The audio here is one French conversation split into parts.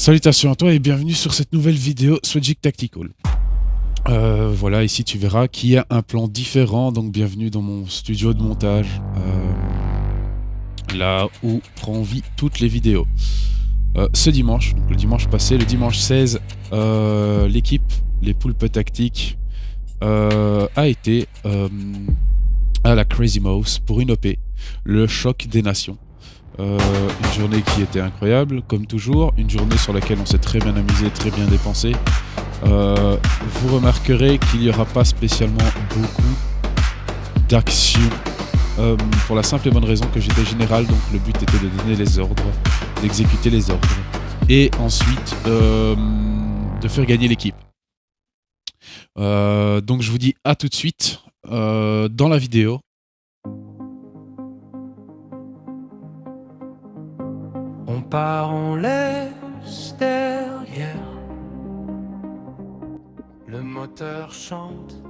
Salutations à toi et bienvenue sur cette nouvelle vidéo Swedgic Tactical. Voilà, ici tu verras qu'il y a un plan différent, donc bienvenue dans mon studio de montage, là où prend vie toutes les vidéos. Ce dimanche, donc le dimanche passé, le dimanche 16, l'équipe, les poulpes tactiques, a été à la Crazy Mouse pour une OP, le choc des nations. Une journée qui était incroyable, comme toujours, une journée sur laquelle on s'est très bien amusé, très bien dépensé. Vous remarquerez qu'il n'y aura pas spécialement beaucoup d'action, pour la simple et bonne raison que j'étais général, donc le but était de donner les ordres, d'exécuter les ordres, et ensuite de faire gagner l'équipe. Donc je vous dis à tout de suite dans la vidéo. On part, on laisse derrière. Le moteur chante,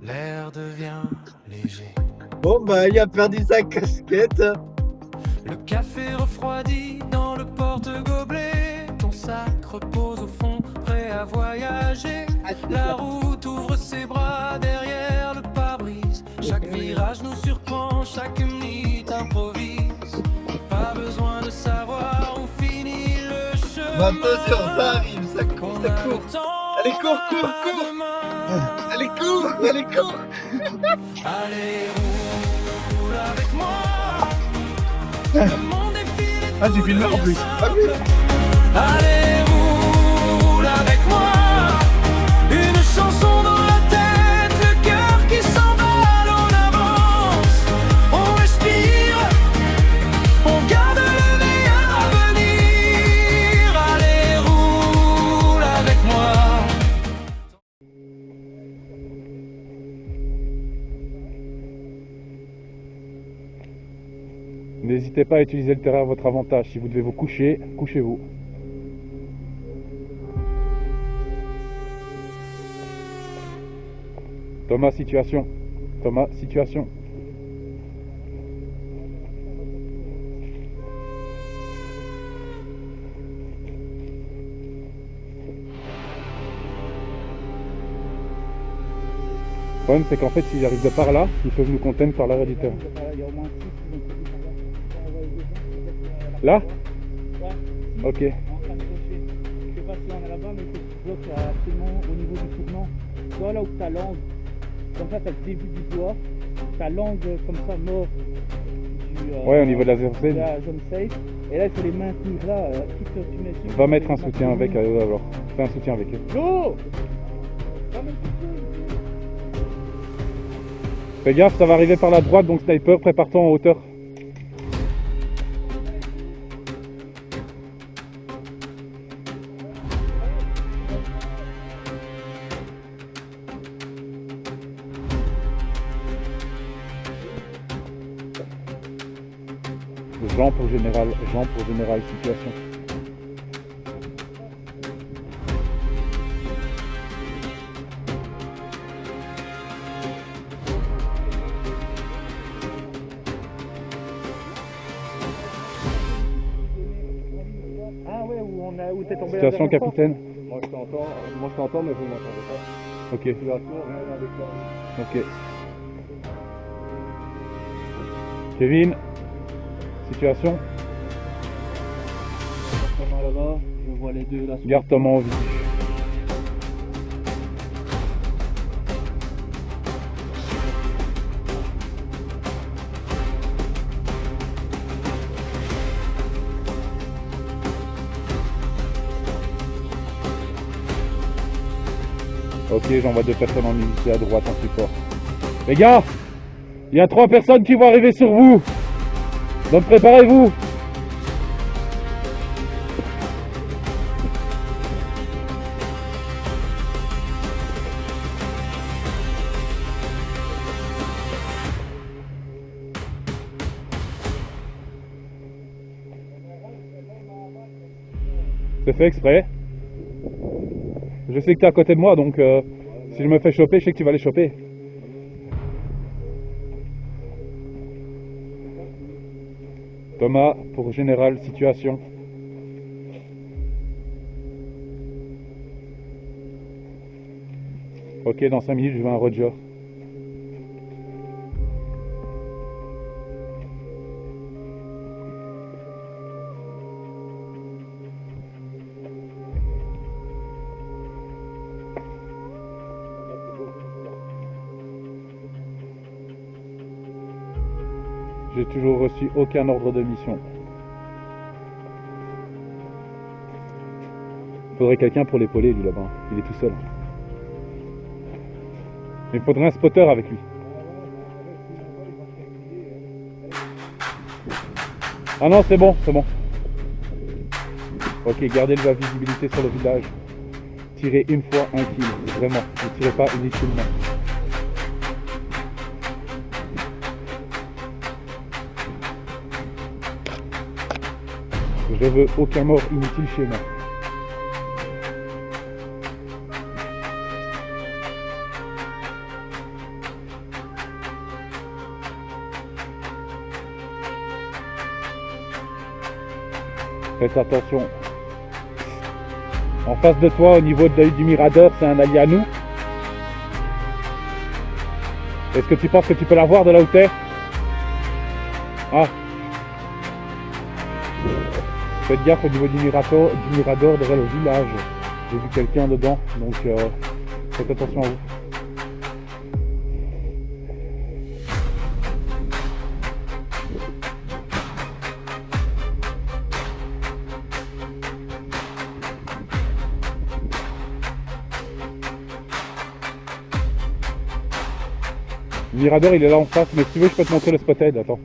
l'air devient léger. Bon bah il a perdu sa casquette. Le café refroidi dans le porte-gobelet. Ton sac repose au fond, prêt à voyager. La route ouvre ses bras derrière le pare-brise. Chaque virage nous surprend, chaque minute improvise. Pas besoin de savoir où finit le chemin. Attention, ça arrive, ça court, ça court. Allez, cours, cours, cours. Allez, cours, allez, cours. Allez, roule avec moi. Le monde est filé. Ah, j'ai filmé en plus. Allez, roule avec moi. Une chanson dans la tête, le cœur qui s'emballe, on avance, on respire, on garde le meilleur à venir. Allez, roule avec moi. N'hésitez pas à utiliser le terrain à votre avantage. Si vous devez vous coucher, couchez-vous. Thomas, situation. Thomas, situation. Le problème, c'est qu'en fait, s'ils arrivent de par là, ils peuvent nous contenir par l'arrière du terrain. Là? Ok. Je sais pas si on est là-bas, mais il faut que tu bloques absolument au niveau du tournant. Tu vois là où ta langue, comme ça, tu as le début du doigt, ta langue comme ça mord du, Ouais, au niveau de la zone de safe. la zone safe. Et là, il faut les maintenir là. Qui que tu mets dessus, Va mettre un soutien avec alors. Fais un soutien avec eux. Go! Fais gaffe, ça va arriver par la droite, donc sniper, prépare-toi en hauteur. Jean pour général, situation. Ah ouais, où t'es tombé Situation, la dernière fois. capitaine. Moi je t'entends, mais vous m'entendez pas. Ok, Situation, rien avec ça. ok. Kevin, situation. Thomas là-bas, je vois les deux là. Garde Thomas en vie. Ok, j'envoie 2 personnes en unité à droite en support. Les gars, il y a 3 personnes qui vont arriver sur vous. Donc préparez-vous. C'est fait exprès. Je sais que tu es à côté de moi, donc si je me fais choper, je sais que tu vas les choper. Thomas, pour général, situation. Ok, dans 5 minutes, je veux un Roger. J'ai toujours reçu aucun ordre de mission. Il faudrait quelqu'un pour l'épauler, lui, là-bas. Il est tout seul. Il faudrait un spotter avec lui. Ah non, c'est bon, c'est bon. Ok, gardez de la visibilité sur le village. Tirez une fois un kill, vraiment. Ne tirez pas inutilement. Je veux aucun mort inutile chez moi. Faites attention. En face de toi, au niveau de l'œil du Mirador, c'est un allié à nous. Est-ce que tu penses que tu peux l'avoir de là où t'es? Ah. Faites gaffe au niveau du Mirador derrière le village. J'ai vu quelqu'un dedans, donc faites attention à vous. Le Mirador il est là en face, mais si tu veux je peux te montrer le spotted, attends.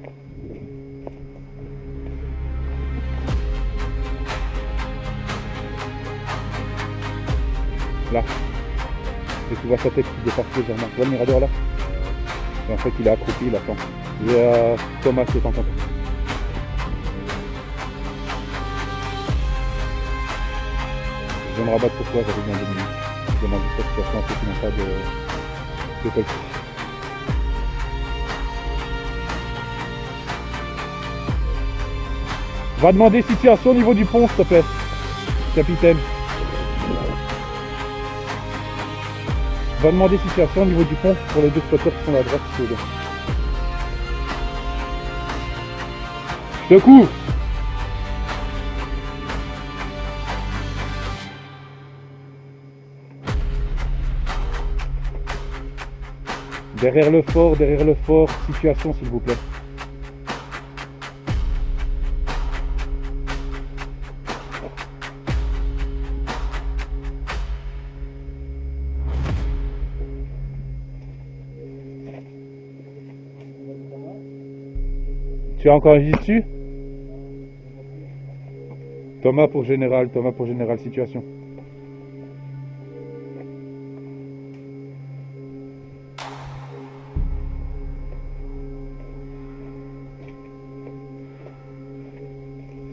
Là. Et tu vois sa tête qui dépasse légèrement. Tu vois le Mirador là? Et en fait il est accroupi, il attend. Il y a Thomas qui est en contact. Je vais me rabattre pour toi, j'avais bien 2 minutes. Je demande juste à situation qu'ils n'ont pas de collectif. Va demander situation au niveau du pont, s'il te plaît, capitaine. Va demander situation au niveau du pont pour les 2 spotters qui sont à la droite, s'il te plaît. Je te couvre. Derrière le fort, situation s'il vous plaît. Tu as encore un gilet dessus? Thomas pour général, situation.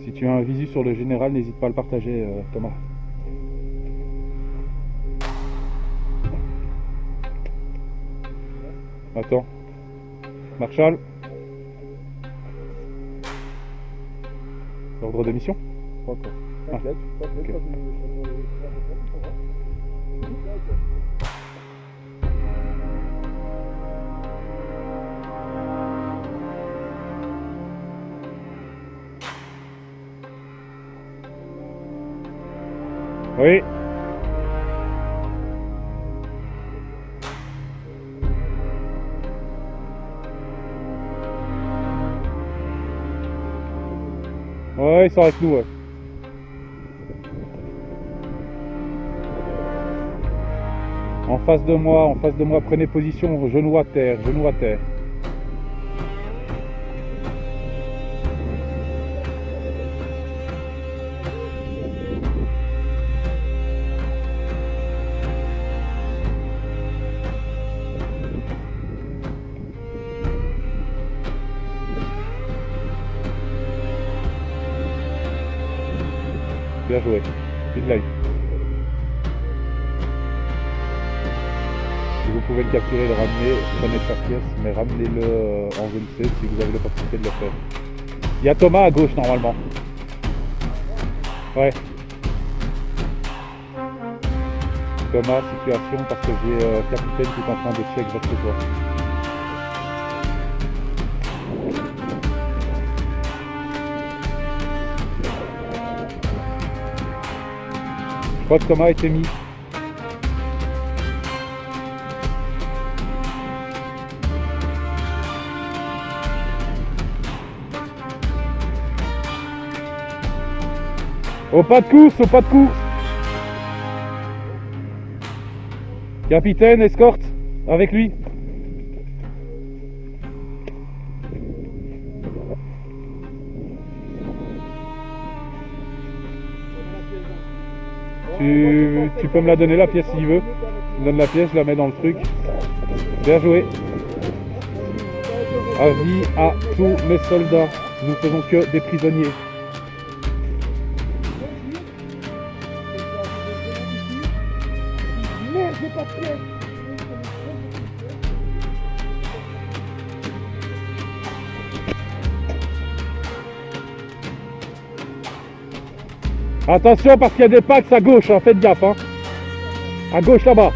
Si tu as un visu sur le général, n'hésite pas à le partager, Thomas. Attends. Marshall. Ordre de mission? Pas encore. Ah. T'inquiète, Ok. Oui. Ouais, ils sont avec nous, ouais. En face de moi, prenez position, genou à terre, genou à terre. Bien joué. Good life. Si vous pouvez le capturer et le ramener, prenez sa pièce, mais ramenez-le en zone C si vous avez l'opportunité de le faire. Il y a Thomas à gauche normalement. Ouais. Thomas, situation parce que j'ai capitaine qui est en train de check vers chez toi. Je crois que Thomas a été mis. Au pas de course, au pas de course. Capitaine, escorte, avec lui. Tu peux me la donner la pièce s'il veut. Je me donne la pièce, je la mets dans le truc. Bien joué. Avis à tous mes soldats. Nous faisons que des prisonniers. Merde, j'ai pas de pièce. Attention parce qu'il y a des packs à gauche, hein. Faites gaffe. Hein. À gauche là-bas.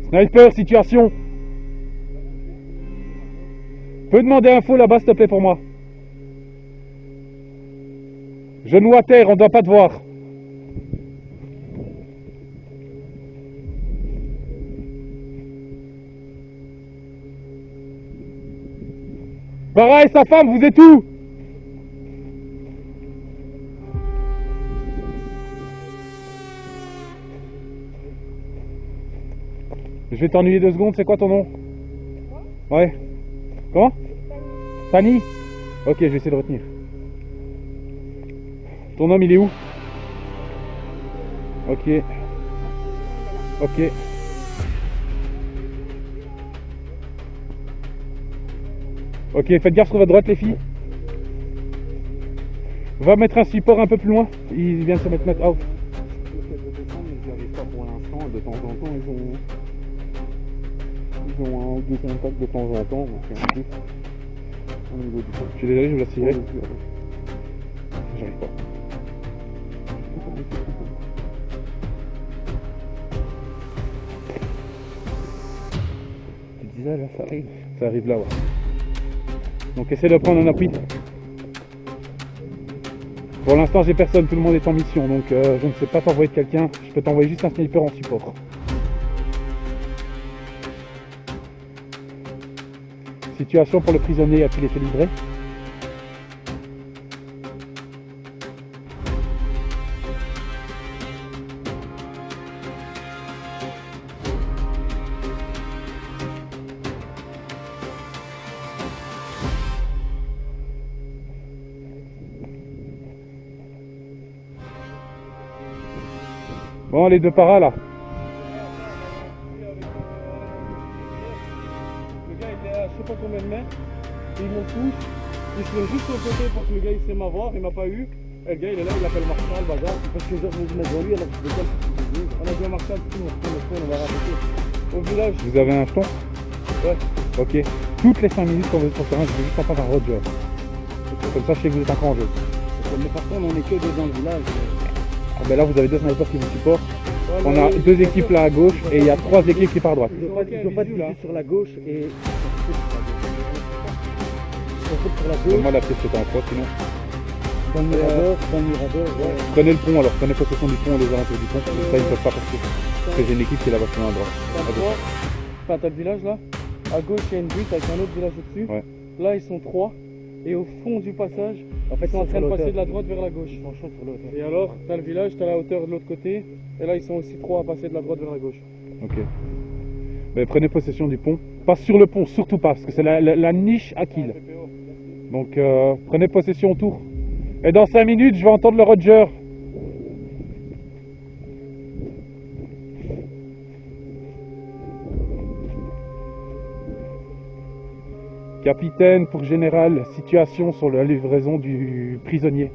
Sniper, situation. Peux demander info là-bas s'il te plaît pour moi. Genou à terre, on ne doit pas te voir. Bara et sa femme, vous êtes où? Je vais t'ennuyer 2 secondes, c'est quoi ton nom? Ouais. Comment? Fanny? Ok, je vais essayer de retenir. Ton homme il est où? Ok. Ok. Ok, faites gaffe sur votre droite les filles. Va mettre un support un peu plus loin. Il vient de se mettre out. Ils n'y arrivent pas pour l'instant. De temps en temps, ils ont un ou deux contacts de temps en temps. Donc, au niveau du Je suis désolé, je vous laisse tirer. J'arrive pas. Tu disais là, ça arrive. Ça arrive là, ouais. Donc essaie de prendre un appui. Pour l'instant j'ai personne, tout le monde est en mission, donc je ne sais pas t'envoyer de quelqu'un, je peux t'envoyer juste un sniper en support. Situation pour le prisonnier, a-t-il été livré? Bon, les deux paras là. Le gars il est à je sais pas combien de mètres, il me pousse, il se met juste au côté pour que le gars il sait m'avoir, il m'a pas eu. Et le gars il est là, il appelle Marshall, bazar, parce que je me mets dans lui alors que je décale. On a dit à Marshall, on va raconter. Au village. Vous avez un jeton? Ouais. Ok. Toutes les 5 minutes quand vous êtes sur le terrain, je vais juste entendre un Roger. Comme ça je sais que vous êtes encore en jeu. Mais par contre on est que deux dans le village. Ah ben là vous avez 2 snipers qui vous supportent. Ouais, On a 2 équipes là à gauche et il y a 3 équipes qui partent à droite. Ils ont pas de sur la gauche et sur la gauche. Donne-moi la pièce que t'as en croix sinon. Dans le mirador, ouais. Prenez le pont alors, prenez possession du pont, les alentours du pont, comme ça ils ne peuvent pas passer. Parce que j'ai une équipe qui est là-bas à droite. Enfin, t'as le village là, à gauche il y a une butte avec un autre village au-dessus. Ouais. Là ils sont 3 et au fond du passage, en fait, ils sont en train de passer de la droite vers la gauche. Et alors, t'as le village, t'as la hauteur de l'autre côté, et là ils sont aussi 3 à passer de la droite vers la gauche. Ok. Mais prenez possession du pont. Pas sur le pont, surtout pas, parce que c'est la niche à kill. Donc prenez possession autour. Et dans 5 minutes, je vais entendre le Roger. Capitaine pour général, situation sur la livraison du prisonnier.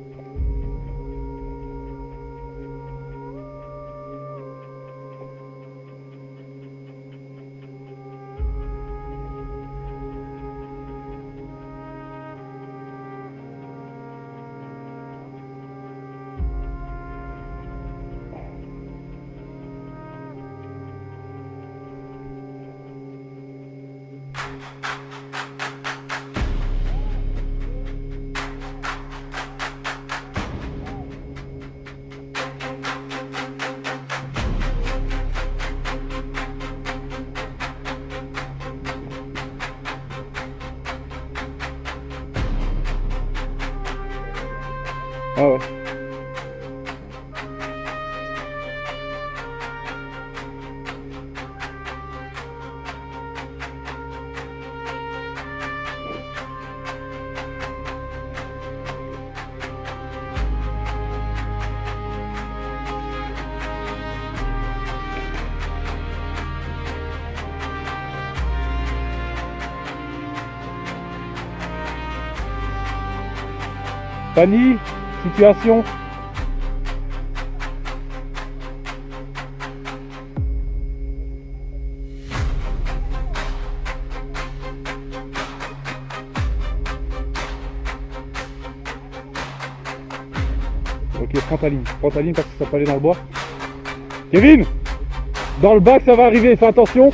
Ah ouais. Fanny, situation. Ok, prends ta ligne parce que ça peut aller dans le bois. Kevin, dans le bac ça va arriver, fais attention.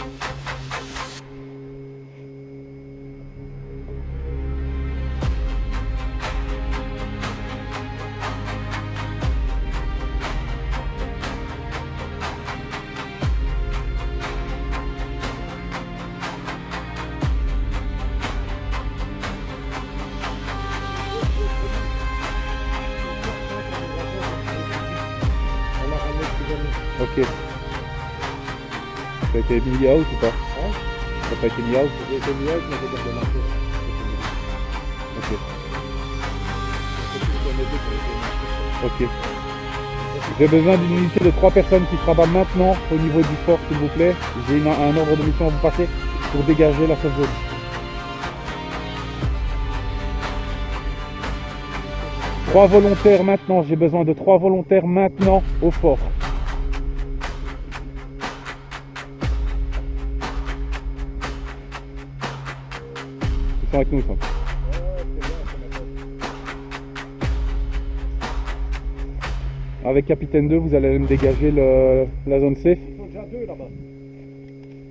Ok. Ça a été mis out ou pas? Ça n'a pas été mis out? J'ai été mis out, mais j'ai gardé ma chose. Ok. Ok. J'ai besoin d'une unité de 3 personnes qui se rabat maintenant au niveau du fort, s'il vous plaît. J'ai un ordre de mission à vous passer pour dégager la safe zone. Trois volontaires maintenant, j'ai besoin de 3 volontaires maintenant au fort. Ils sont avec nous, ça. Avec Capitaine 2, vous allez me dégager la zone safe. Ils sont déjà 2 là-bas.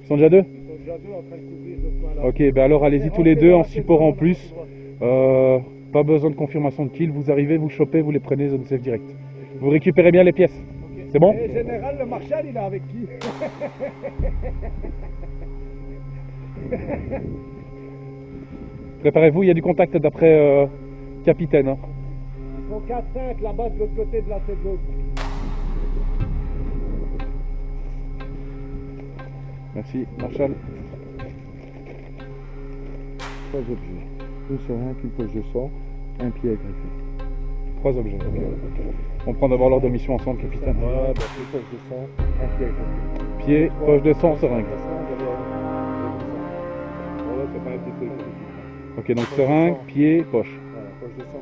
Ils sont déjà 2? Ils sont déjà 2 en train de couvrir ce coin-là. Ok, ben alors allez-y tous les deux en support en plus. Pas besoin de confirmation de kill, vous arrivez, vous chopez, vous les prenez, zone safe direct. Vous récupérez bien les pièces. C'est bon? Et général, le Marshal, il est avec qui? Préparez-vous, il y a du contact d'après Capitaine. Hein. Ils sont 4-5 là-bas de l'autre côté de la safe zone. Merci, Marshall. 3 objets. Une seringue, une poche de sang, un pied à greffer. 3 objets. Okay. On prend d'abord l'ordre de mission ensemble, Capitaine. Voilà, donc une poche de sang, un pied à greffer. Pied, poche de sang, seringue. Voilà, c'est pas un petit truc. Ok, donc seringue, pied, poche. Voilà, poche de sang.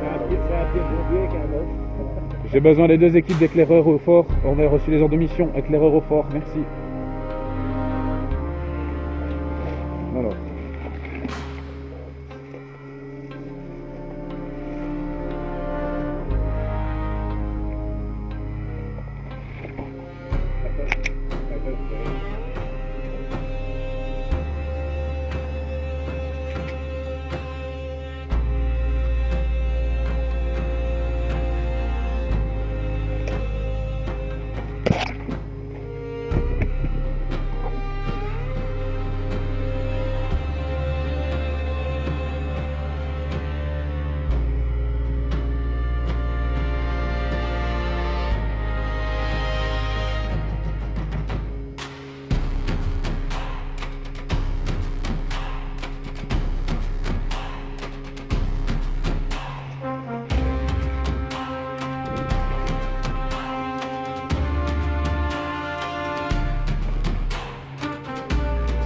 C'est un pied bombier avec un os. J'ai besoin des 2 équipes d'éclaireurs au fort. On a reçu les ordres de mission. Éclaireurs au fort, merci. Alors.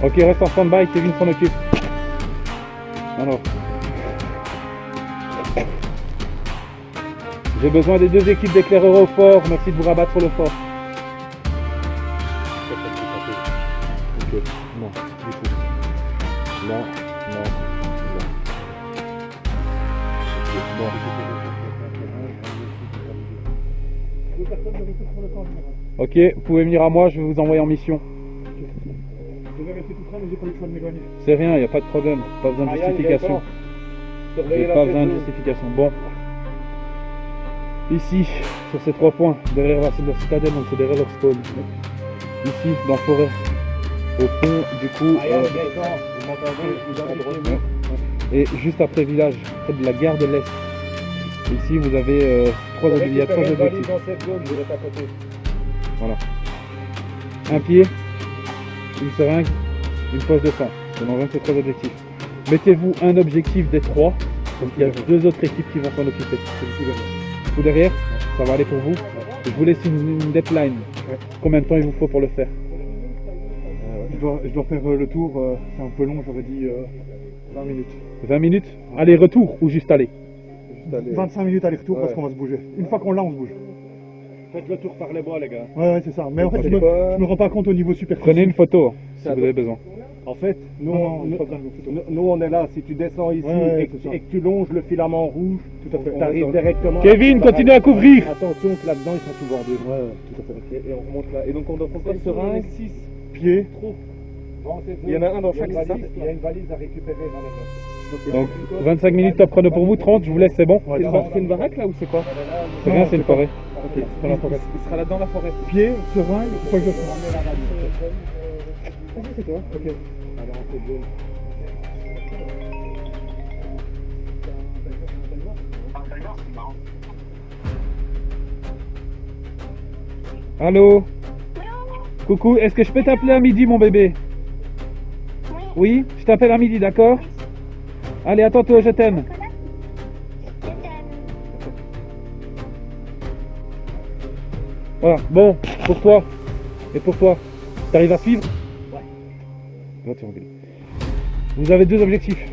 Ok, reste en stand-by, Kevin s'en occupe. Alors. J'ai besoin des 2 équipes d'éclaireurs au fort. Merci de vous rabattre sur le fort. Ok, non, du tout. Non, non, non. Ok, vous pouvez venir à moi, je vais vous envoyer en mission. Vous avez rester tout près, mais j'ai pas eu le choix de m'éloigner. C'est rien, il n'y a pas de problème. Pas besoin de justification. J'ai pas besoin de justification. Bon. Ici, sur ces 3 points, derrière la citadelle, donc c'est derrière l'Oxpone. Ici, dans la forêt. Au fond, du coup. Et juste après le village, près de la gare de l'Est. Ici, vous avez 3 objectifs. Voilà. Un pied, une seringue, une poche de sang. C'est dans un de ces 3 objectifs. Mettez-vous un objectif des 3, parce qu'il y a 2 autres équipes qui vont s'en occuper. Tout derrière, ça va aller pour vous. Je vous laisse une deadline. Combien de temps il vous faut pour le faire? Je dois faire le tour, c'est un peu long, j'aurais dit 20 minutes. 20 minutes? Aller-retour ou juste aller? 25 minutes aller-retour parce qu'on va se bouger. Une fois qu'on l'a, on se bouge. Faites le tour par les bois, les gars. Ouais, c'est ça. Mais en fait, je me rends pas compte au niveau superficie. Prenez une photo hein, si vous avez besoin. En fait, nous, Non, nous on est là. Si tu descends ici et que tu longes le filament rouge, tout à fait. tu arrives directement. Kevin, continue à couvrir. Attention que là-dedans, ils sont tout bordés. Ouais, tout à fait. Et on remonte là. Et donc on doit prendre une seringue, 6 Pieds. trop. Il y en a un dans chaque sac. Il y a une valise à récupérer dans les Donc 25 minutes top chrono pour vous, 30, je vous laisse, c'est bon? Ouais, C'est une baraque là ou c'est quoi? C'est rien, c'est une forêt. Ok, c'est dans la forêt. Il sera là dans la forêt. Pieds, seringue, poche de sang. C'est toi. Ok. Allô? Coucou, est-ce que je peux t'appeler à midi, mon bébé? Oui, je t'appelle à midi, d'accord? Allez, à tantôt, je t'aime. Voilà, bon, pour toi. Et pour toi, t'arrives à suivre? Ouais. Vous avez 2 objectifs.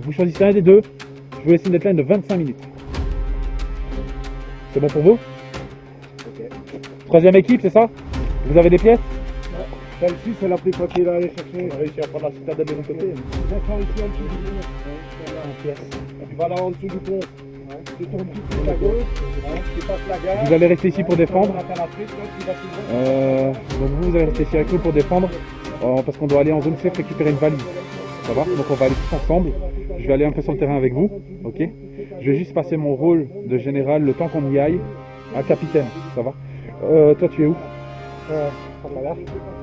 Vous choisissez un des 2. Je vous laisse une deadline de 25 minutes. C'est bon pour vous? Ok. 3e équipe, c'est ça? Vous avez des pièces? Celle-ci, c'est la plus facile à aller chercher. On a réussi à prendre la citadelle de l'autre côté. Descends ici en dessous du pont. Et tu vas là en dessous du pont. Tu tournes tout de suite à gauche. Tu passes la gare. Vous allez rester ici pour défendre. On attend la frite, là, tu vas tout droit. Donc vous allez rester ici avec nous pour défendre. Parce qu'on doit aller en zone safe récupérer une valise. Ça va? Donc on va aller tous ensemble. Je vais aller un peu sur le terrain avec vous. Ok? Je vais juste passer mon rôle de général le temps qu'on y aille à capitaine. Ça va? Toi tu es où?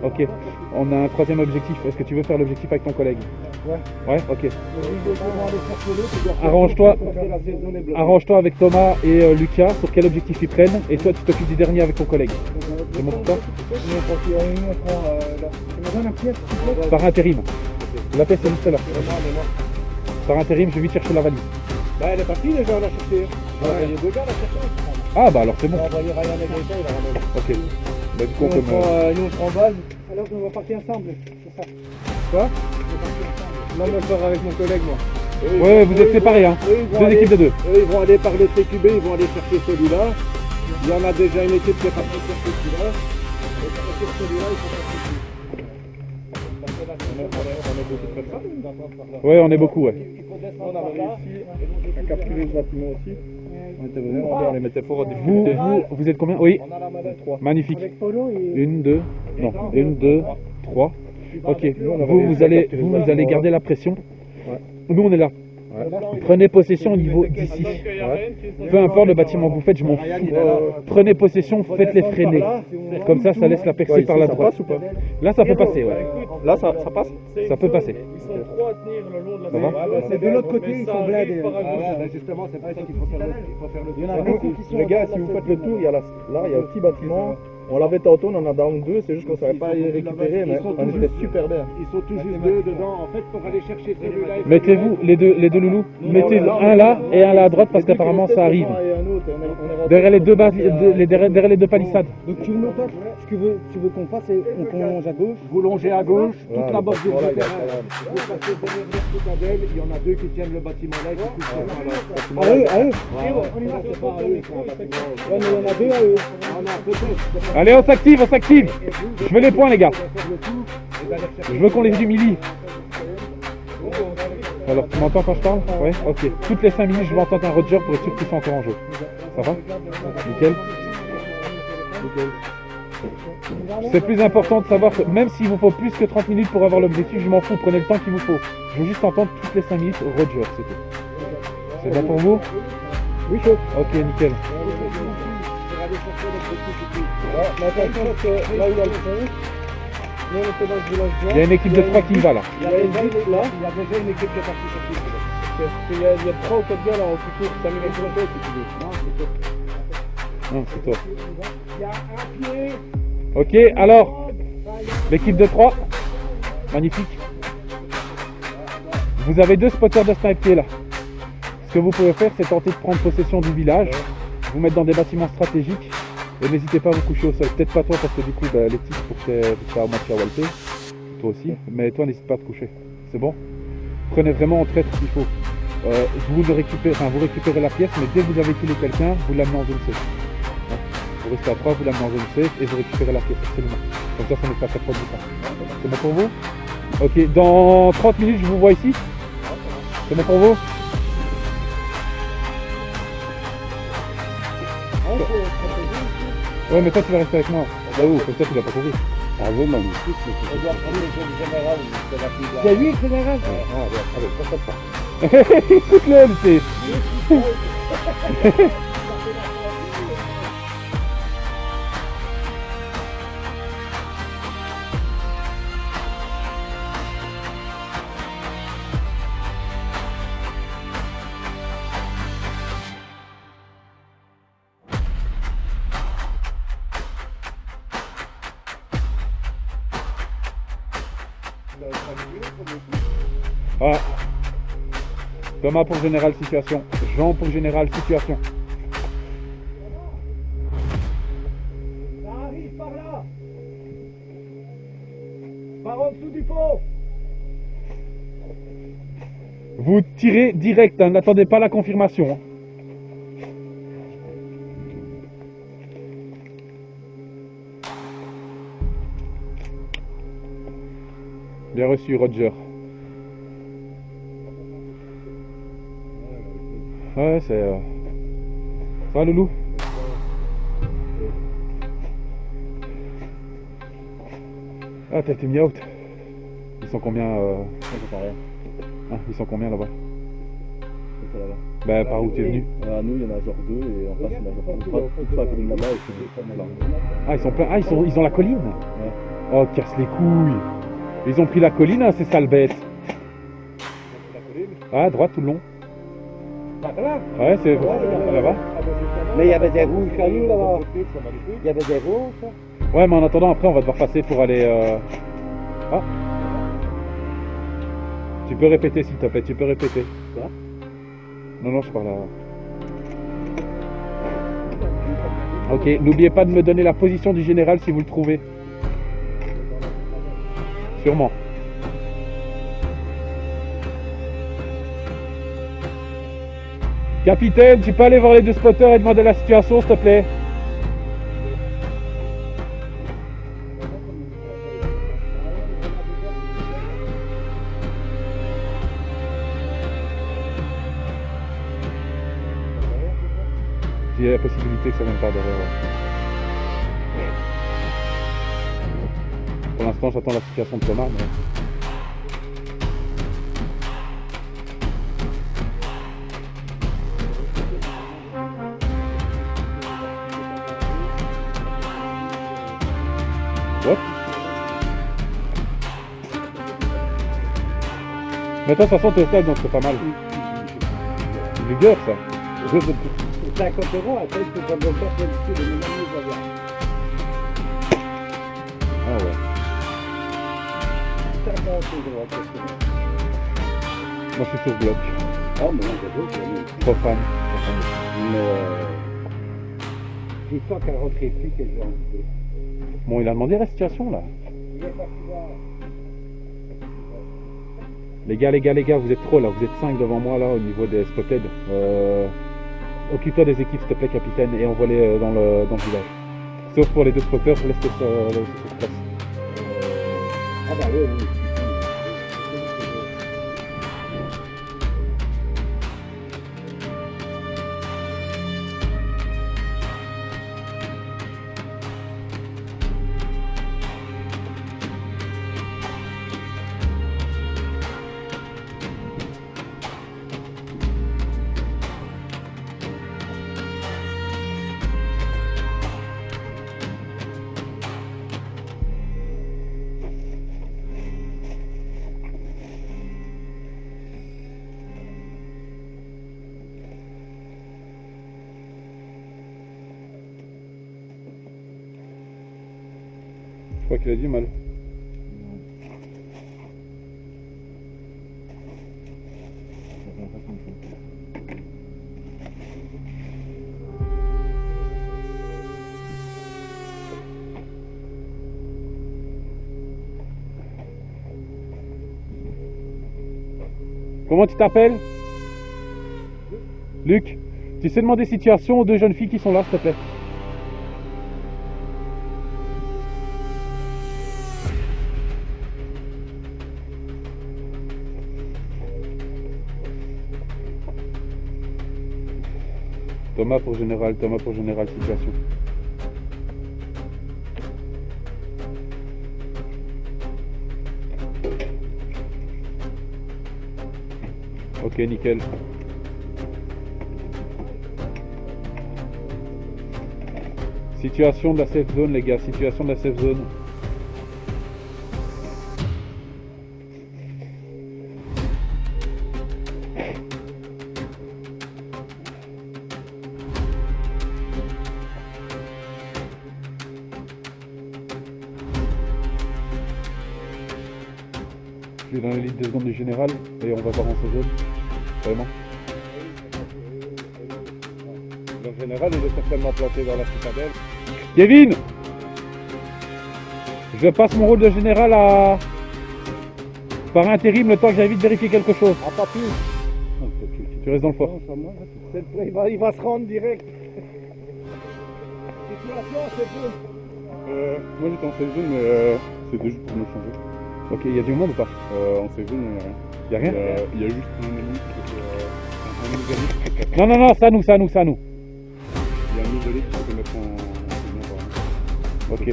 Ok. On a un 3e objectif. Est-ce que tu veux faire l'objectif avec ton collègue? Ouais, ok. Arrange-toi avec Thomas et Lucas sur quel objectif ils prennent. Et toi tu t'occupes du dernier avec ton collègue. C'est bon pour toi? Par intérim. La pièce est juste là. Par intérim, je vais vite chercher la valise. Bah, elle est partie déjà, on l'a cherché. On a envoyé 2 gars, la chercher. Ah bah alors c'est bon. On a envoyé Ryan et Greta, il a ramené. Ok. Bah du coup on Nous, peut nous, on prend base. Alors on va partir ensemble. C'est ça. Quoi? Non, moi je pars avec mon collègue, moi. Ouais, vous êtes séparés hein. 2 équipes de 2. Eux, ils vont aller par le CQB, ils vont aller chercher celui-là. Il y en a déjà une équipe qui est partie chercher celui-là. Et sur celui-là, ils sont partis. Ouais, on est beaucoup, ouais. On a réussi à capturer ce bâtiment aussi. On était venus, on les mettait fort en difficulté. Vous êtes combien? Oui. On a la manette 3. Magnifique. Avec Polo et... 1, 2, non, 1, 2, 3. Ok, vous allez garder la pression. Nous, on est là. Prenez possession au niveau d'ici. Peu importe le bâtiment que vous faites, je m'en fous. Prenez possession, faites-les freiner. Comme ça, ça laisse la percer par la droite. Là, ça peut passer, ouais. Là, ça passe. Ça peut passer. Ils sont 3 à tenir le long de la Ça va? c'est de l'autre côté, ils sont blindés. Justement, c'est pas ça qu'il faut faire le tour. Les gars, si vous faites le tour, il y a là, il y a un petit bâtiment. On l'avait tantôt, on en a down 2, c'est juste qu'on ne savait pas y récupérer, mais on était super bien. Ils sont tous juste 2 dedans, en fait, pour aller chercher celui-là. Mettez-vous, les deux loulous, mettez un là et un là à droite parce qu'apparemment ça arrive. Derrière les deux palissades. Donc tu veux qu'on fasse et qu'on longe à gauche? Vous longez à gauche, toute la bordure du terrain. Vous passez derrière le citadelle, il y en a 2 qui tiennent le bâtiment là et qui poussent le bâtiment là. À eux? On y va, c'est pas à eux, c'est un bâtiment. Ouais, mais il y en a 2 à eux. On a peut-être. Allez, on s'active, on s'active. Je veux les points, les gars. Je veux qu'on les humilie. Alors, tu m'entends quand je parle? Ouais, ok. Toutes les 5 minutes, je vais entendre un Roger pour être sûr qu'ils sont encore en jeu. Ça va? Nickel. Nickel. C'est plus important de savoir, que même s'il vous faut plus que 30 minutes pour avoir l'objectif, je m'en fous, prenez le temps qu'il vous faut. Je veux juste entendre toutes les 5 minutes Roger, c'est tout. C'est bon pour vous? Oui, chaud. Ok, nickel. Ouais, mais attends, je pense que là où il y a le fond, nous on était dans ce village Il y a une équipe de 3 qui me va là. Il y a une ville là, il y a déjà une équipe qui est partie sur site. Il y a 3 ou 4 gars là en tout tour, 5 minutes sur le tête si tu veux. Non, c'est toi. Non, c'est toi. Ok, alors, l'équipe de 3, magnifique. Vous avez 2 spotters de snipe qui est là. Ce que vous pouvez faire, c'est tenter de prendre possession du village, vous mettre dans des bâtiments stratégiques, et n'hésitez pas à vous coucher au sol. Peut-être pas toi, parce que du coup, les titres, pour que tu à moitié à walter, toi aussi, mais toi, n'hésite pas à te coucher. C'est bon? Prenez vraiment en traître s'il faut. Vous récupérez la pièce, mais dès que vous avez tué quelqu'un, vous l'amenez en zone safe. Vous restez à 3, vous l'amenez en zone safe et vous récupérez la pièce absolument. Comme ça ne fait pas chaque fois du temps. C'est bon pour vous? Ok, dans 30 minutes, je vous vois ici. C'est bon pour vous? Ouais, mais toi tu vas rester avec moi. Bah oui, comme ça tu vas pas courir. Ah oui, magnifique. On doit prendre le jeu du général, c'est la plus C'est lui le général. Ah ouais, allez, ça pas. Écoute-le, c'est... Ah. Thomas pour général situation. Jean pour général situation. Ça arrive par là. Par en dessous du pont. Vous tirez direct, hein, n'attendez pas la confirmation. Hein. Bien reçu, Roger. Ouais, c'est... Ça va, Loulou? Ah, t'as été mis out. Ils sont combien Ah, ils sont combien là-bas? Ben, par où t'es venu? Nous, il y en a genre 2 et en face, il y en a genre 3. Toute la colline là-bas et c'est là. Ah, ils sont pleins. Ah, ils ont la colline? Ouais. Oh, casse les couilles. Ils ont pris la colline, hein, ces sales bêtes. Ah, à droite tout le long. Ouais, c'est là-bas. Mais il y avait des rouges à nous là-bas. Il y avait des rouges. Ouais, mais en attendant, après, on va devoir passer pour aller... Ah. Tu peux répéter, s'il te plaît, tu peux répéter. Quoi? Non, je parle à... Ok, n'oubliez pas de me donner la position du général si vous le trouvez. Sûrement. Capitaine, tu peux aller voir les 2 spotters et demander la situation, s'il te plaît? Il y a la possibilité que ça vienne par derrière. Ouais. Pour l'instant, j'attends la situation de Thomas. Mais... What? Mais toi, de toute façon, t'es seul, donc c'est pas mal. C'est vulgaire, ça. C'est 50 €, après tu peux pas le faire pour le de mon Ah ouais. 50 € après. Moi, je suis sur bloc. Ah, mais non, c'est d'autres. Trop fan. Je sens qu'elle rentrait plus qu'elle veut rentrer. Bon, il a demandé la situation, là. Les gars, vous êtes trop, là. Vous êtes 5 devant moi, là, au niveau des spotted. Occupe-toi des équipes, s'il te plaît, capitaine, et envoie-les dans le village. Sauf pour les 2 spotters, laisse-les sur place. Ah bah oui. crois qu'il a du mal. Comment tu t'appelles? Luc. Tu sais demander situation aux deux jeunes filles qui sont là, s'il te plaît? Thomas pour général, situation. Ok, nickel. Situation de la safe zone, les gars, situation de la safe zone. Je vais dans les 2 secondes du général et on va voir en safe zone. Vraiment. Le général, il est certainement planté dans la citadelle. Kevin! Je passe mon rôle de général par intérim le temps que j'invite vérifier quelque chose. Ah, pas plus. Tu restes dans le fort. Il va se rendre direct. Situation, c'est bon. Moi j'étais en safe zone, mais c'était juste pour me changer. Ok, il y a du monde ou pas? En safe zone, il n'y a rien. Il y a rien? Il y a juste un ennemi un isolé qui se fait Non, non, non, ça nous. Il y a un isolé qui se peut mettre en saison. Ok.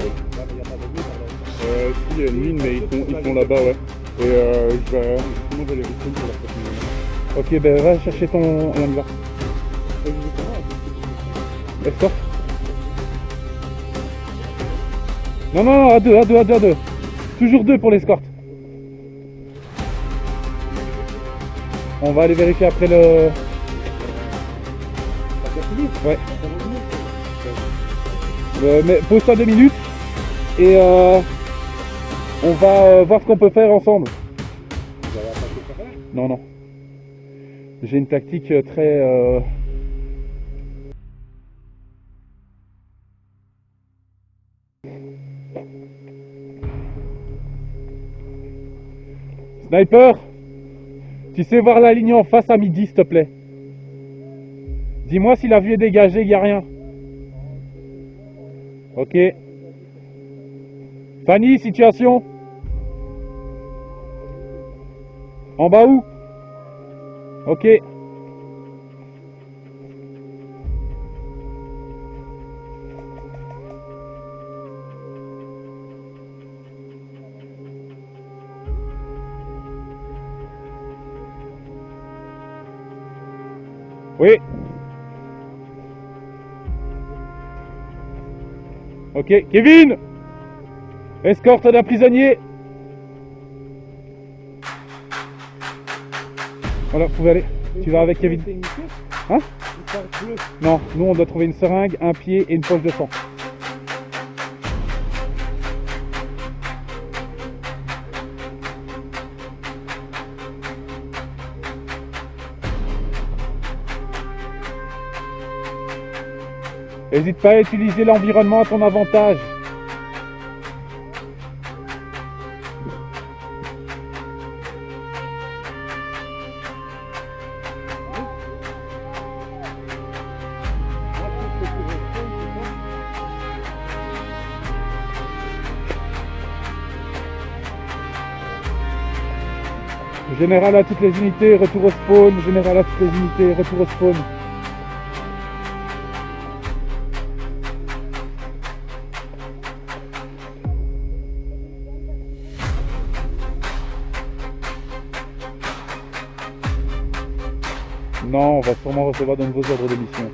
Si, il y a une mine, mais ils sont là-bas, ouais. Et je vais les retourner pour la prochaine minute. Ok, ben va chercher ton... et on y va. Escorte. Non, non, non, à deux. Toujours 2 pour l'escorte. On va aller vérifier après le... Ouais. Mais pose-toi 2 minutes et on va voir ce qu'on peut faire ensemble. Non, non. J'ai une tactique très... Sniper, tu sais voir la ligne en face à midi, s'il te plaît. Dis-moi si la vue est dégagée, il n'y a rien. Ok. Fanny, situation. En bas où? Ok. Oui. Ok, Kevin! Escorte d'un prisonnier. Voilà, vous pouvez aller. Tu vas avec Kevin. Hein? Non, nous on doit trouver une seringue, un pied et une poche de sang. N'hésite pas à utiliser l'environnement à ton avantage. Général à toutes les unités, retour au spawn. Général à toutes les unités, retour au spawn. Non, on va sûrement recevoir de nouveaux ordres de mission.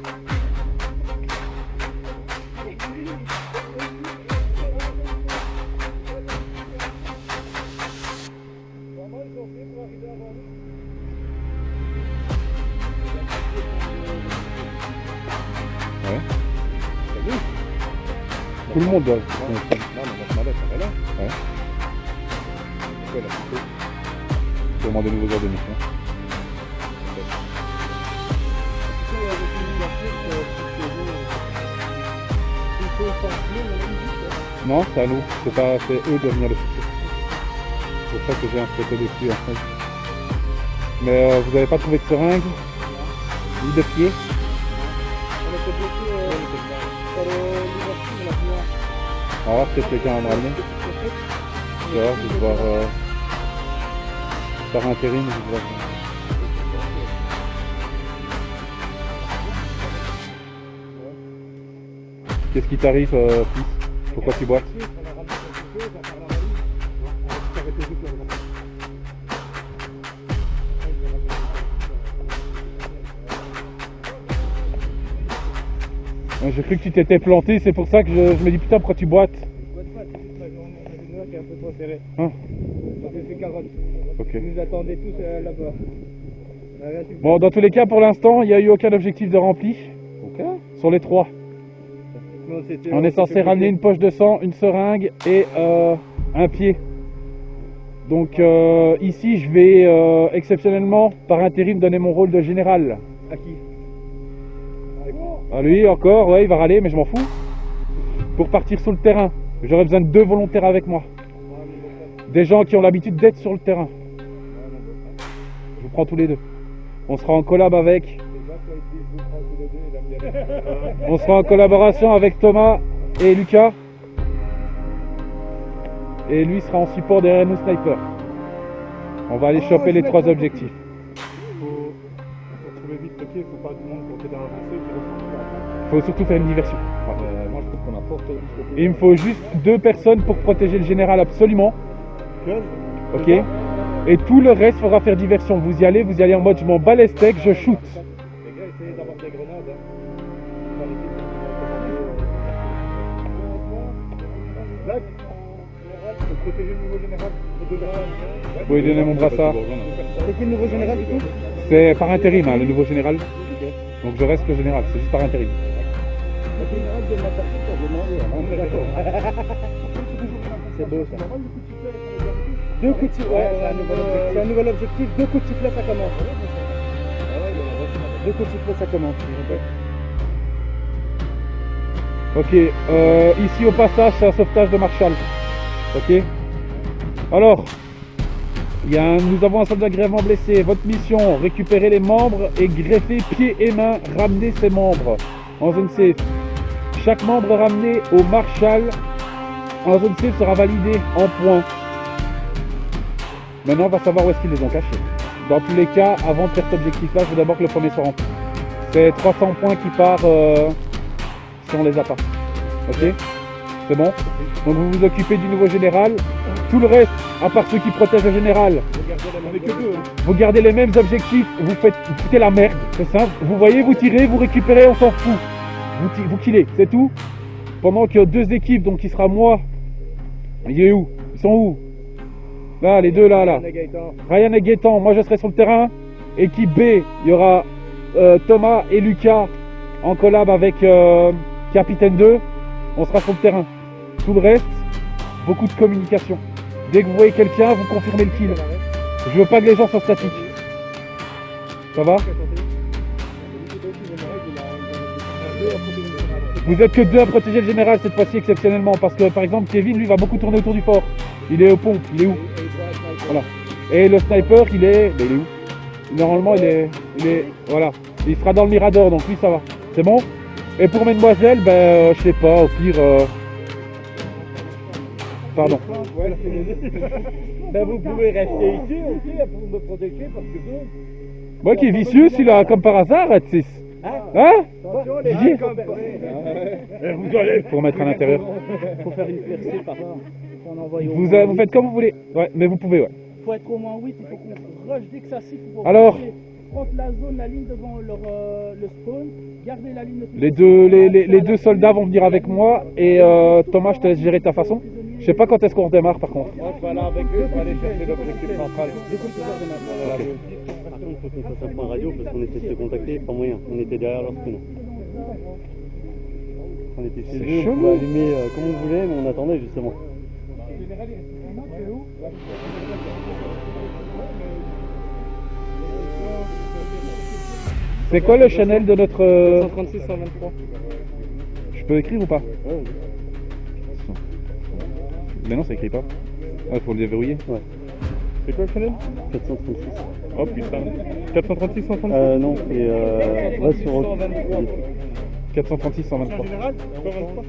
Ouais. Tout le monde doit. Non, mais notre mallette, Voilà. Ouais. Pourquoi elle a coupé? Sûrement des nouveaux heures d'émission. Non, c'est à nous. C'est eux de venir le fixer. C'est pour ça que j'ai un photo dessus en fait. Mais vous n'avez pas trouvé de seringue ni de pied? On était bloqué sur l'ouverture de la voie. On va voir peut-être quelqu'un va me ramener. Je vais voir par intérim. Je vais voir. Qu'est-ce qui t'arrive, fils? Pourquoi tu boites? J'ai cru que tu t'étais planté, c'est pour ça que je me dis putain pourquoi tu boites? Qui est un peu trop serré. Hein? On s'est fait carotte. Ok. Ils nous attendaient tous là-bas. Bon, dans tous les cas, pour l'instant, il n'y a eu aucun objectif de rempli. Ok. Sur les 3. On est censé ramener une poche de sang, une seringue et un pied. Donc ici, je vais exceptionnellement, par intérim, donner mon rôle de général. À qui? À lui encore, ouais, il va râler, mais je m'en fous. Pour partir sur le terrain, j'aurais besoin de 2 volontaires avec moi. Des gens qui ont l'habitude d'être sur le terrain. Je vous prends tous les deux. On sera en collab avec... On sera en collaboration avec Thomas et Lucas. Et lui sera en support derrière nos snipers. On va aller choper les 3 objectifs. Faut trouver vite le pied, faut pas du monde pour t'aider à avancer. Faut surtout faire une diversion. Moi je trouve qu'on a fort. Et il me faut juste 2 personnes pour protéger le général absolument. Ok. Et tout le reste faudra faire diversion. Vous y allez en mode je m'en bats les steaks, je shoot. Les gars, essayez d'avoir des grenades. Black, pour protéger le nouveau général. Vous pouvez donner mon brassard. C'est qui le nouveau général du coup? C'est par intérim, hein, le nouveau général. Donc je reste le général, c'est juste par intérim. Le général de la personne qu'on demandait. On est d'accord. C'est beau ça. 2 coups de sifflet, ouais, c'est un nouvel objectif. 2 coups de sifflet, ça commence. 2 coups de sifflet, ça commence. Ok, ici au passage, c'est un sauvetage de Marshall. Ok. Alors, nous avons un soldat grièvement blessé. Votre mission, récupérer les membres et greffer pieds et mains, ramener ces membres en zone safe. Chaque membre ramené au Marshall en zone safe sera validé en points. Maintenant, on va savoir où est-ce qu'ils les ont cachés. Dans tous les cas, avant de faire cet objectif-là, je veux d'abord que le premier soit rempli. C'est 300 points qui part si on les a pas. Ok? C'est bon? Donc vous vous occupez du nouveau général. Tout le reste, à part ceux qui protègent le général, vous gardez les mêmes objectifs. Vous foutez la merde. C'est simple. Vous voyez, vous tirez, vous récupérez, on s'en fout. Vous killez, c'est tout. Pendant que 2 équipes, donc il sera moi. Il est où? Ils sont où? Là, les deux là. Ryan et Gaëtan, moi je serai sur le terrain. Équipe B, il y aura Thomas et Lucas en collab avec Capitaine 2. On sera sur le terrain. Tout le reste, beaucoup de communication. Dès que vous voyez quelqu'un, vous confirmez le kill. Je veux pas que les gens soient statiques. Ça va? Vous êtes que 2 à protéger le général cette fois-ci exceptionnellement. Parce que par exemple Kevin lui va beaucoup tourner autour du fort. Il est au pont, il est où? Voilà. Et le sniper il est où? Normalement il est. Voilà. Il sera dans le mirador donc lui ça va. C'est bon? Et pour mesdemoiselles, je sais pas, au pire. Pardon. Vous pouvez rester ici aussi pour me protéger parce que vous. Moi qui est vicieux celui-là, comme par hasard, Atis. Hein? Vous allez pour mettre à l'intérieur. Faut faire une percée par là. Vous faites comme vous voulez. Ouais, mais vous pouvez, ouais. Faut être au moins 8, il faut qu'on rush dès que ça siffle. Alors, prendre la zone, la ligne devant le spawn, garder la ligne de les deux soldats vont venir avec moi et Thomas, je te laisse gérer ta façon. Je sais pas quand est-ce qu'on redémarre par contre. Moi je vais aller avec eux, je vais aller chercher l'objectif central. Par contre, il faut qu'on fasse un point radio parce qu'on essaie de se contacter, pas moyen. On était derrière leur spawn. On était chez eux, on pouvait allumer comme on voulait, mais on attendait justement. général, il reste vraiment que où? C'est quoi le channel de notre... 136, 123. Je peux écrire ou pas? Ouais. Mais non, ça écrit pas. Ah, faut le déverrouiller. Ouais. C'est quoi le channel? 436. Oh putain. 436, 136. Non, c'est reste sur Rock. 436, 123. En général,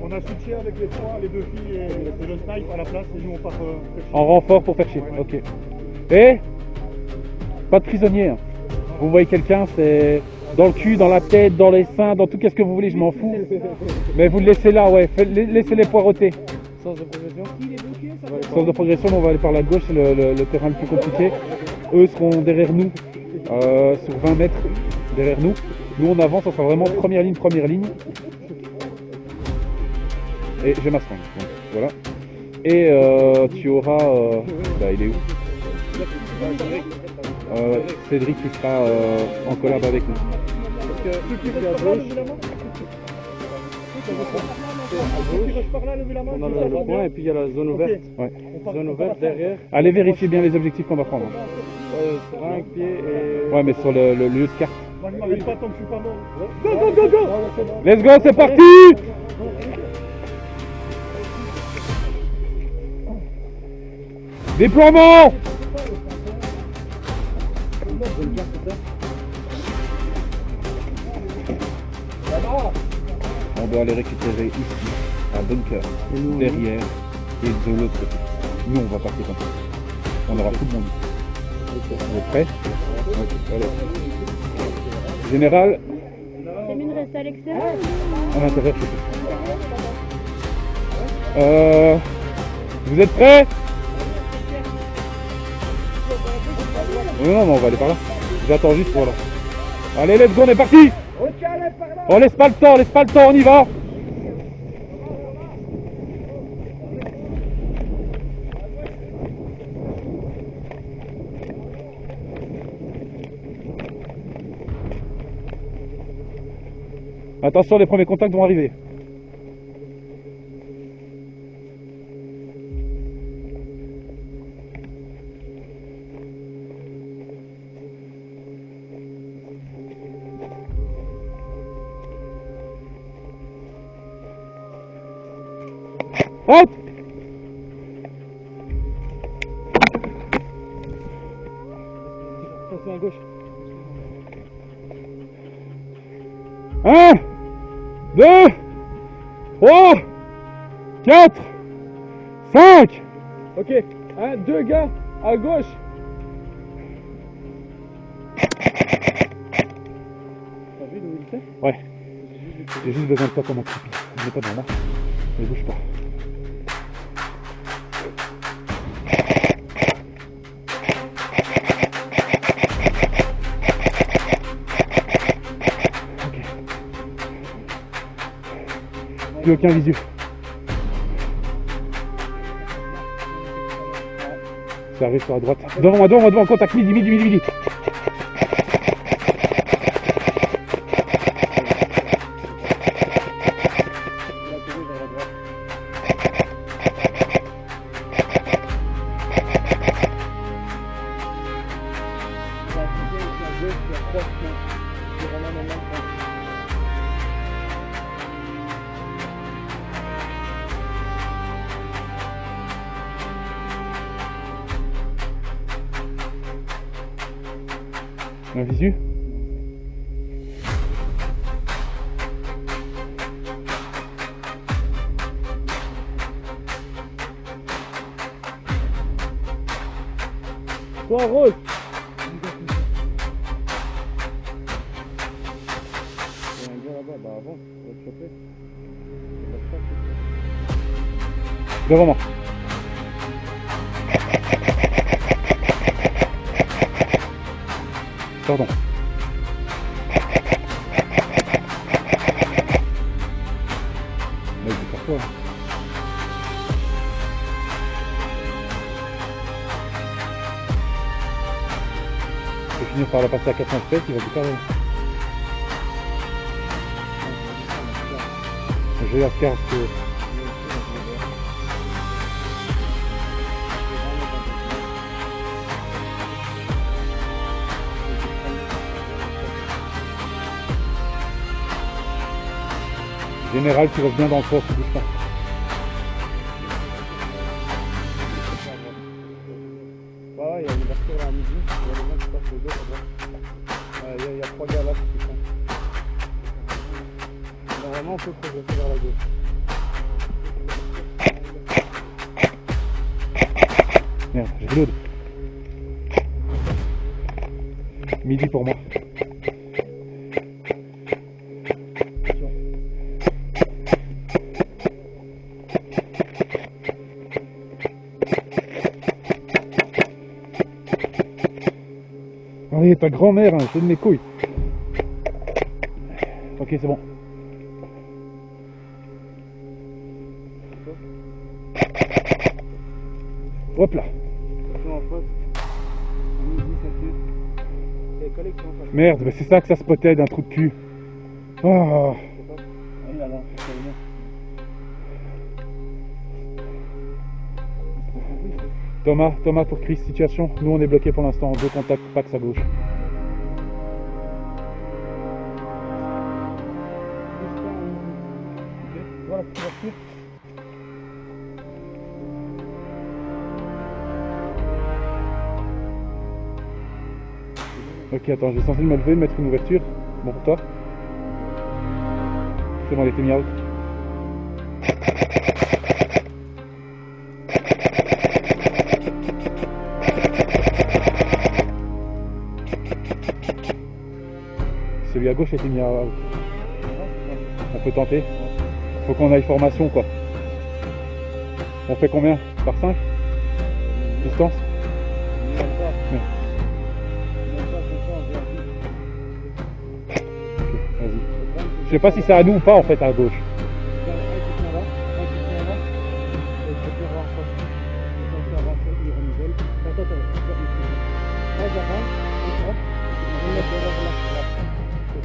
on a switché avec les deux filles et le snipe à la place et nous on part. En renfort pour faire chier. Ok. Et pas de prisonnier. Hein. Vous voyez quelqu'un, c'est dans le cul, dans la tête, dans les seins, dans tout, qu'est-ce que vous voulez, je m'en fous. Mais vous le laissez là, ouais. Laissez-les poireauter. Sens de progression. Sens de progression, on va aller par la gauche, c'est le terrain le plus compliqué. Eux seront derrière nous, sur 20 mètres derrière nous. Nous on avance, on sera vraiment première ligne. Et j'ai ma seringue, donc voilà. Et tu auras... bah il est où? Cédric qui sera en collab avec nous. On a le point et puis il y a la zone ouverte. Ouais. Zone ouverte derrière. Allez vérifier bien les objectifs qu'on va prendre. Seringue, pied et... Ouais mais sur le lieu de carte. Moi je m'arrête pas tant que je suis pas mort. Go! Let's go, c'est parti! Déploiement! On doit aller récupérer ici, un bunker, derrière et de l'autre côté. Nous on va partir comme ça. On aura tout le monde ici. Vous êtes prêts? Ok, allez. Général, Camille reste à l'extérieur. à l'intérieur, je sais plus. Vous êtes prêts? Non, on va aller par là. J'attends juste pour là. Allez, let's go, on est parti! On laisse pas le temps, on y va! Attention, les premiers contacts vont arriver. Hop! Attention à gauche. 1, 2, 3, 4, 5. Ok, 1, 2 gars à gauche. T'as vu d'où il fait? Ouais. J'ai juste besoin de toi comme un creepy. On n'est pas dans là. Ne bouge pas. Ok. Plus aucun visu. Ça arrive sur la droite. Devant moi, contact midi. Un visu. Toi, Rose. Il y a un gars là-bas, bah avance, on va te choper. Devant moi. Pardon. Là, je vais faire quoi? Je vais finir par la passer à 407, il va tout faire. Je vais la faire parce que... Général qui revient dans le fort tout doucement. Ouais, il y a une ouverture là à midi. Il y a des gens qui passent le dos là-bas. Il y a 3 gars là qui font. Normalement, on peut progresser vers la gauche. Merde, je reload. Midi pour moi. Allez, ta grand-mère, hein, c'est de mes couilles. Ok, c'est bon. Hop là. Merde, mais c'est ça que ça spotait d'un trou de cul. Oh. Thomas pour Chris, situation. Nous on est bloqué pour l'instant, 2 contacts, Pax à gauche. Ok, attends, j'ai censé me lever, mettre une ouverture. Bon pour toi. C'est bon, elle était mis out. Celui à gauche a été mis out. On peut tenter. Faut qu'on aille formation quoi. On fait combien? Par 5? Distance? Ouais. Je sais pas si c'est à nous ou pas en fait à gauche.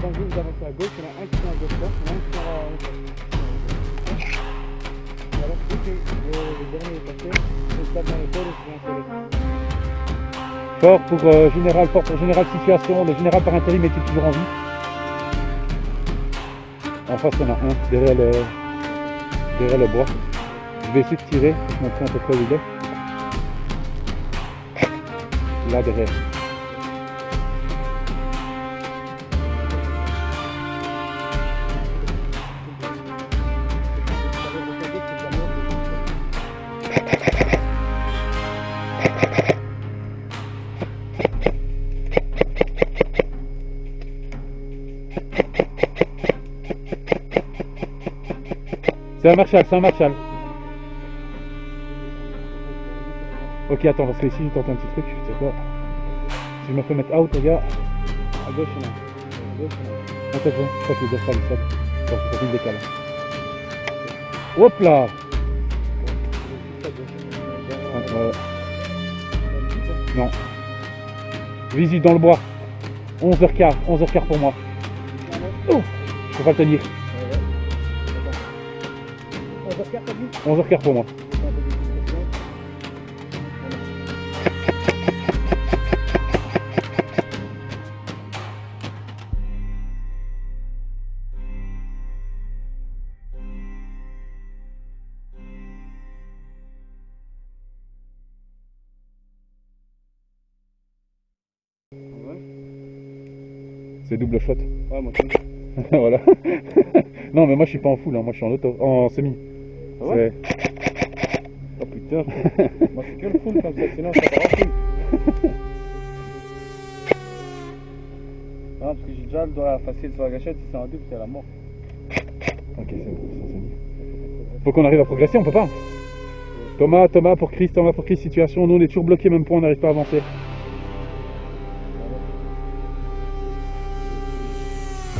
Quand vous avancez à gauche, il y en a un qui vient à gauche là, il y en a un qui vient à... Et alors dès que le dernier est passé, on se tape dans l'épaule et se fait installer. Fort pour général situation, le général par intérim est-il toujours en vie? En face il y en a un, derrière le bois. Je vais essayer de tirer, je vais montrer à peu près où il est. Là derrière. C'est un Marshall. Ok, attends, parce que ici, j'ai tenté un petit truc. Tu sais quoi? Si je me fais mettre out, les gars. À gauche, il y en a. À gauche, il y en a. En fait, je crois que les pas les sables. Attends, je fais une décale. Hop là! Non. Visite dans le bois. 11h15 pour moi. Oh, je peux pas le tenir. 11h15 pour moi. C'est double shot. Ouais, moi aussi. Voilà. Non, mais moi je suis pas en full, hein. Moi je suis en auto, en semi. Ah ouais? Oh putain. Moi c'est que le full comme ça, sinon ça part en full. Non, parce que j'ai déjà le doigt facile sur la gâchette, si c'est en double, c'est à la mort. Ok, c'est bon, c'est semi. Faut qu'on arrive à progresser, on peut pas. Thomas pour Chris, situation. Nous on est toujours bloqués, même point, on n'arrive pas à avancer.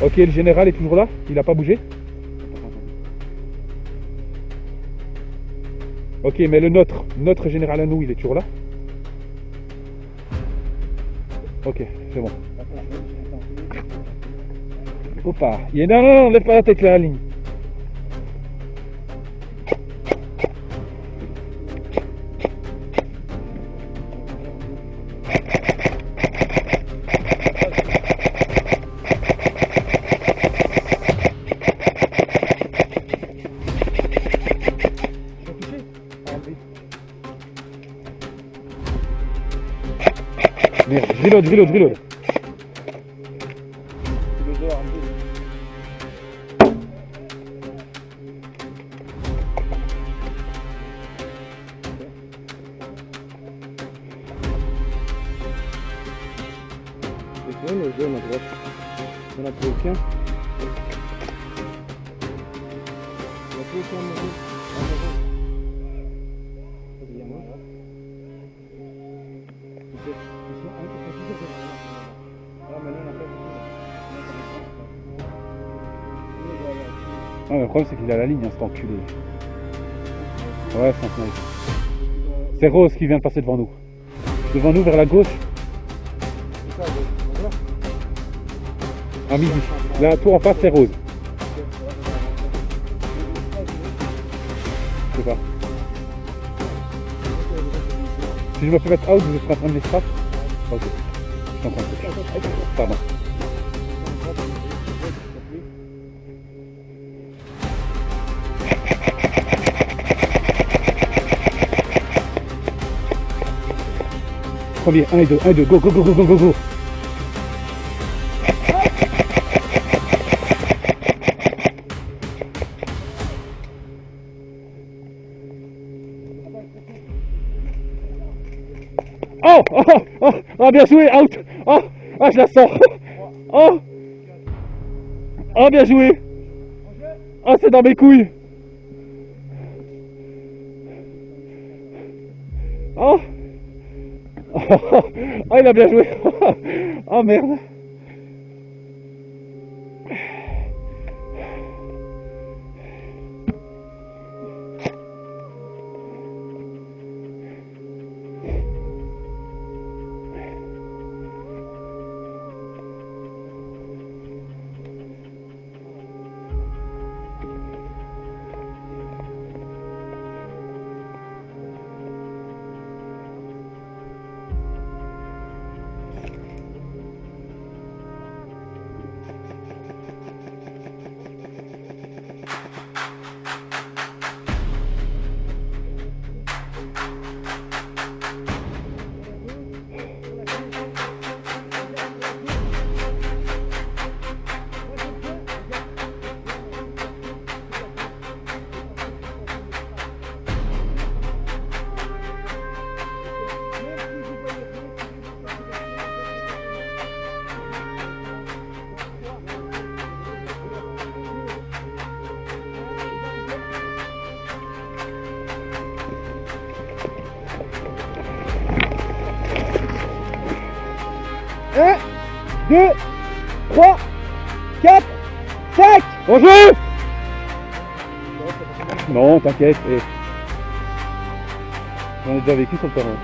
Ok, le général est toujours là, il a pas bougé. Ok, mais notre général à nous, il est toujours là. Ok, c'est bon. Opa, non, lève pas la tête là, la ligne. Merde, reload. Le jaune à droite. On n'a plus aucun. On n'a plus aucun mauvais. Non, le problème c'est qu'il a la ligne, hein, cet enculé. Ouais, c'est un snipe. C'est Rose qui vient de passer devant nous. Devant nous, vers la gauche. À midi. Là, tout en face, c'est Rose. Je sais pas. Si je me fais mettre out, vous êtes en train de les strap. Ok. Je suis en train de faire. Pardon. Premier, 1 et 2, go. Oh, bien joué, out. Je la sens. Bien joué. C'est dans mes couilles. Il a bien joué. Merde. Un, 2, 3, 4, 5. Bonjour. Non, t'inquiète. J'en ai déjà vécu sur le terrain.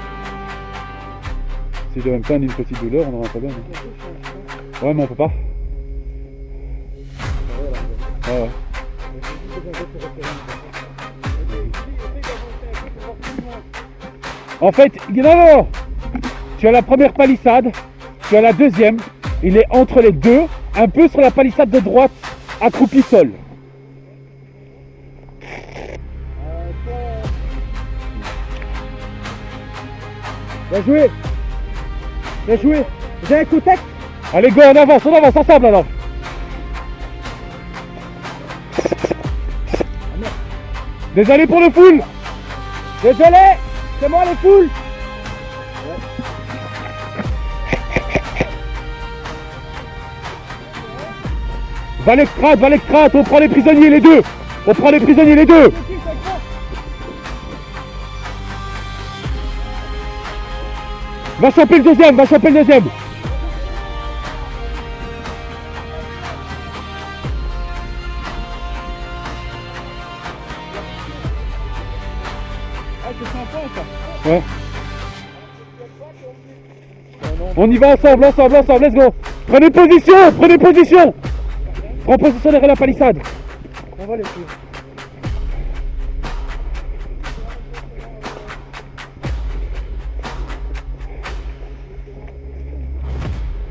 Si je devais me plaindre d'une petite douleur, on aurait un problème. Ouais, mais on peut pas. Ouais. En fait, non, tu as la première palissade, tu as la deuxième, il est entre les deux, un peu sur la palissade de droite, accroupi sol. Bien joué. Bien joué. J'ai un contact. Allez go, on avance ensemble alors. Désolé pour le full. Désolé, c'est moi le full. Va l'extrate, on prend les prisonniers les deux. Va choper le deuxième. Ouais. On y va ensemble, let's go. Prenez position. Prends position derrière la palissade. On va les suivre.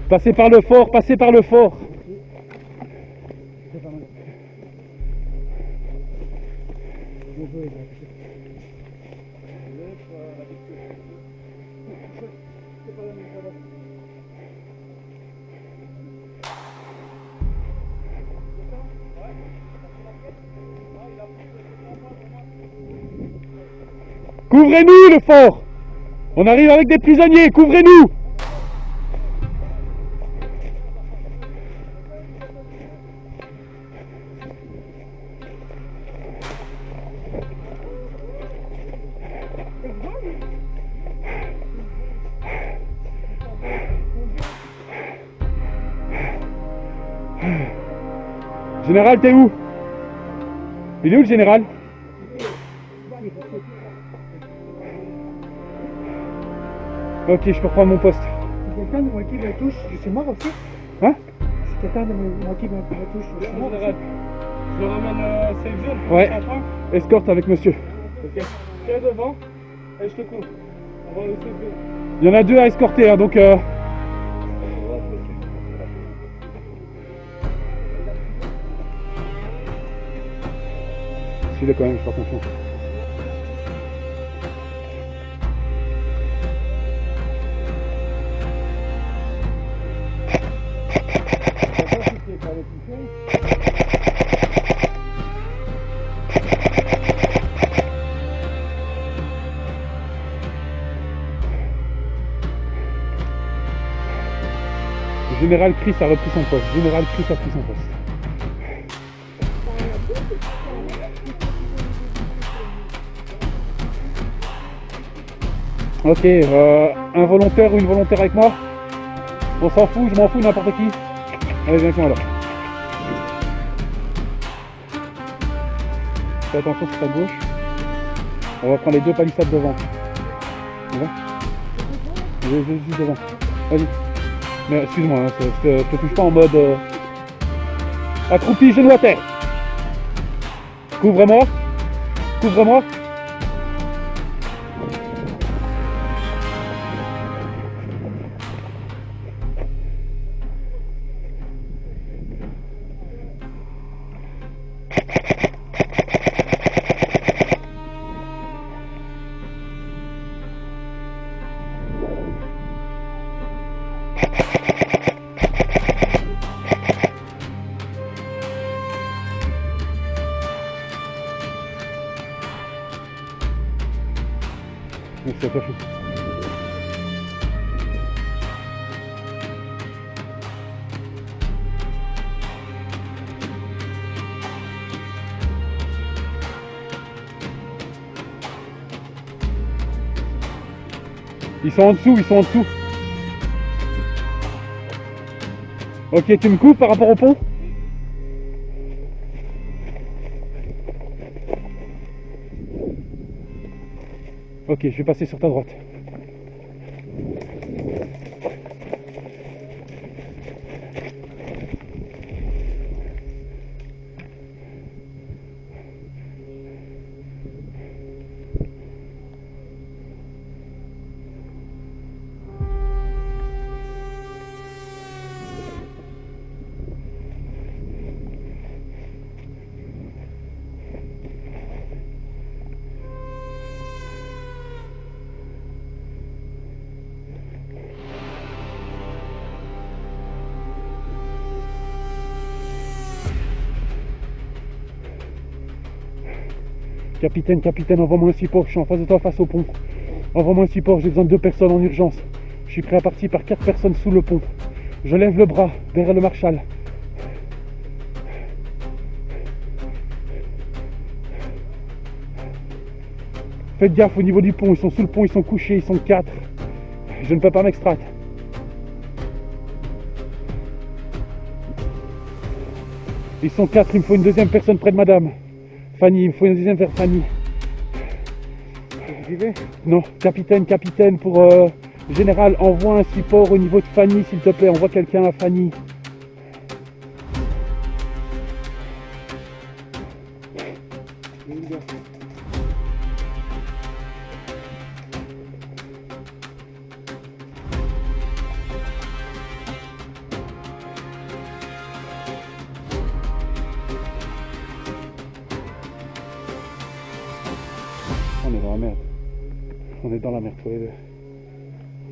Passez par le fort. Couvrez-nous le fort! On arrive avec des prisonniers, couvrez-nous! Général, t'es où? Il est où le général? Ok, je peux reprendre mon poste. Si quelqu'un de mon équipe me touche, je suis mort aussi. Hein? Si quelqu'un de mon équipe me touche, je suis mort aussi. Je le ramène à safe zone. Ouais. Escorte avec monsieur. Ok. Tiens devant et je te couvre. On va au safe zone. Il y en a 2 à escorter, hein, donc Celui-là quand même, je suis pas confiant. Le général Chris a repris son poste. Général Chris a pris son poste. Ok, un volontaire ou une volontaire avec moi? On s'en fout, je m'en fous, n'importe qui. Allez, viens avec moi alors. Fais attention sur ta gauche. On va prendre les 2 palissades devant. Ça va? Juste devant. Vas-y. Mais excuse-moi, hein, je te touche pas en mode accroupi, genou à terre. Couvre-moi. Couvre-moi. Merci à toi, chou. Ils sont en dessous, ils sont en dessous. Ok, tu me coupes par rapport au pont? Ok, je vais passer sur ta droite. Capitaine, envoie-moi un support, je suis en face de toi, face au pont. Envoie-moi un support, j'ai besoin de 2 personnes en urgence. Je suis prêt à partir par 4 personnes sous le pont. Je lève le bras derrière le Marshall. Faites gaffe au niveau du pont, ils sont sous le pont, ils sont couchés, ils sont 4. Je ne peux pas m'extraire. Ils sont 4, il me faut une deuxième personne près de madame. Fanny, il me faut une deuxième vers Fanny. J'y vais? Non, capitaine, pour général, envoie un support au niveau de Fanny, s'il te plaît, envoie quelqu'un à Fanny. On est dans la merde. On est dans la merde tous les deux.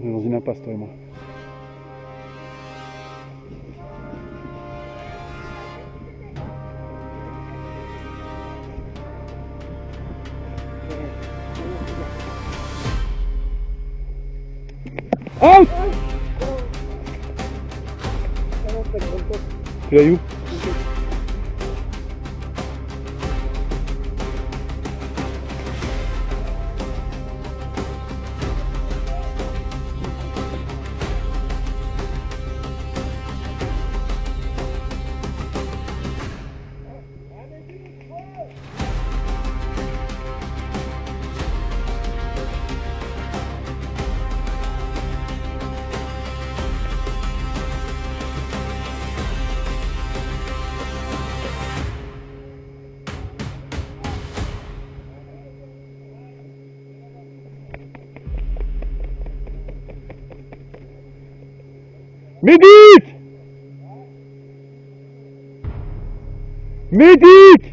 On est dans une impasse, toi et moi. Out! Tu l'as eu où? Médic! Médic!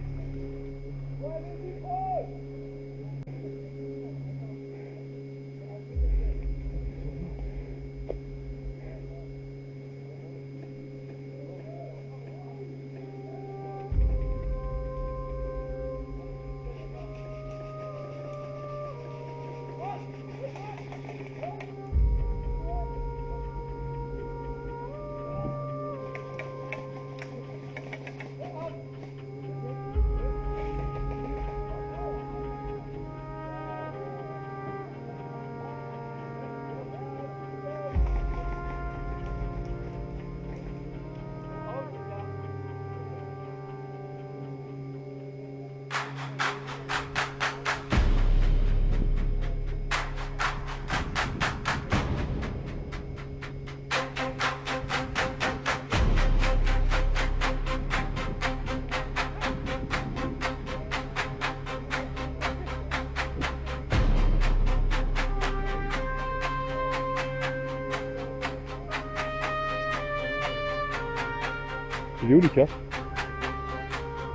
Il est où Lucas?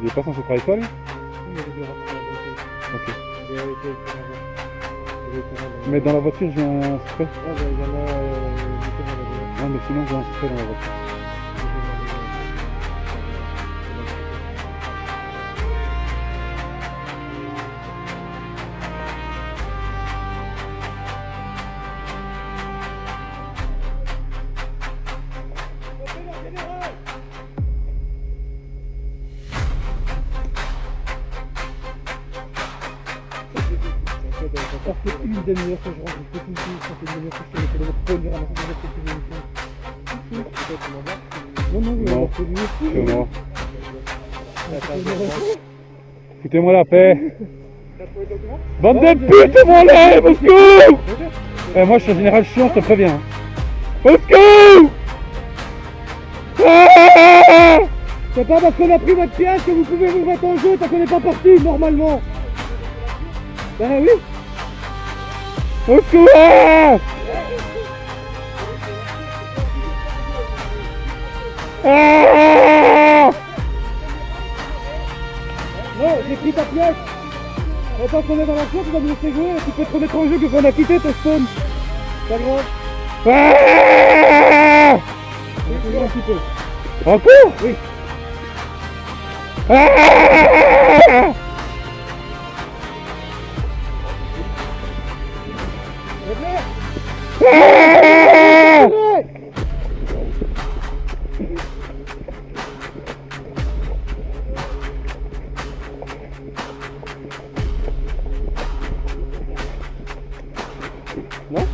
Il est pas censé travailler toi lui? Ok. Mais dans la voiture j'ai un spray. Ah mais sinon j'ai un spray dans la voiture. Ça fait une demi-heure que je rentre, je fais tout ça fait une demi-heure que je fais le téléphone, ramasser des téléphone. Non, Non, c'est moi. Foutez-moi la paix. Bande de putes, fais-moi là, Moscou! Moi je suis en général chiant, je te préviens. Moscou! Ah! C'est pas parce qu'on a pris votre pièce que vous pouvez vous mettre en jeu tant qu'on n'est pas parti, normalement. Ben oui. Moscou! Ah! Ah! Non, j'ai pris ta pièce. Et tant qu'on est dans la course, tu vas nous laisser jouer et tu peux te remettre en jeu que qu'on a quitté ton spawn. Pas grave. Ah! Toujours un petit peu. Encore? Oui. Ah! Ah! Non?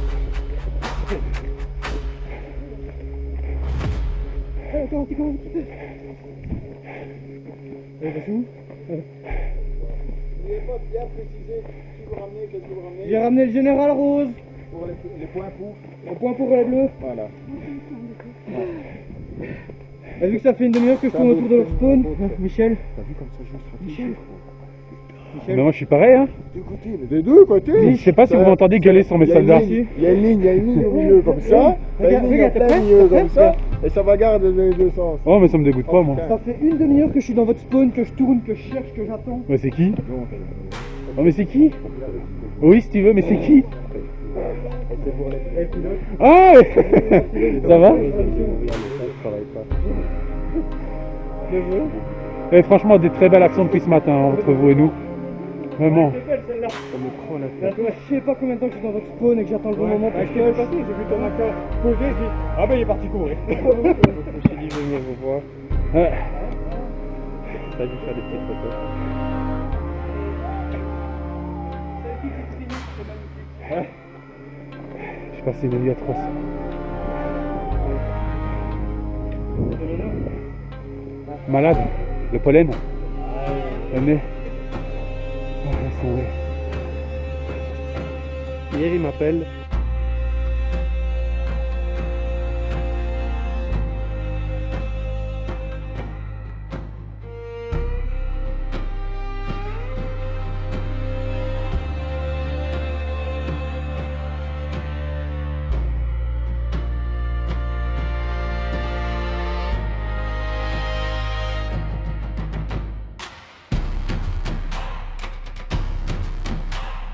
Attends, petit peu. Vas-y. N'oubliez pas de bien préciser qui vous ramenez, qu'est-ce que vous ramenez. J'ai ramené le général rose. Pour les points pour. Le point pour les bleus. Voilà. Et vu que ça fait une demi-heure que je tourne autour de leur spawn, Michel. T'as vu comme ça joue stratégique? Mais moi je suis pareil hein. Des deux côtés. Je sais pas si vous m'entendez gueuler sur mes soldats. Il y a une ligne au milieu comme ça. Il y a une ligne en plein milieu comme ça. Et ça va garder les deux sens. Oh mais ça me dégoûte pas moi. Ça fait une demi-heure que je suis dans votre spawn, que je tourne, que je cherche, que j'attends. Mais c'est qui? Oh mais c'est qui? Oui si tu veux mais c'est qui? Ah ça va? Et franchement des très belles actions depuis ce matin entre vous et nous. Vraiment. C'est belle celle-là. Je sais pas combien de temps que je suis dans votre spawn et que j'attends le bon moment pour que je J'ai vu ton accord posé, j'ai dit ah ben il est parti courir. Je me suis dit, venir vous voir. T'as dû faire des petites photos. J'ai passé une nuit atroce. Malade, le pollen, le nez. Hier, il m'appelle.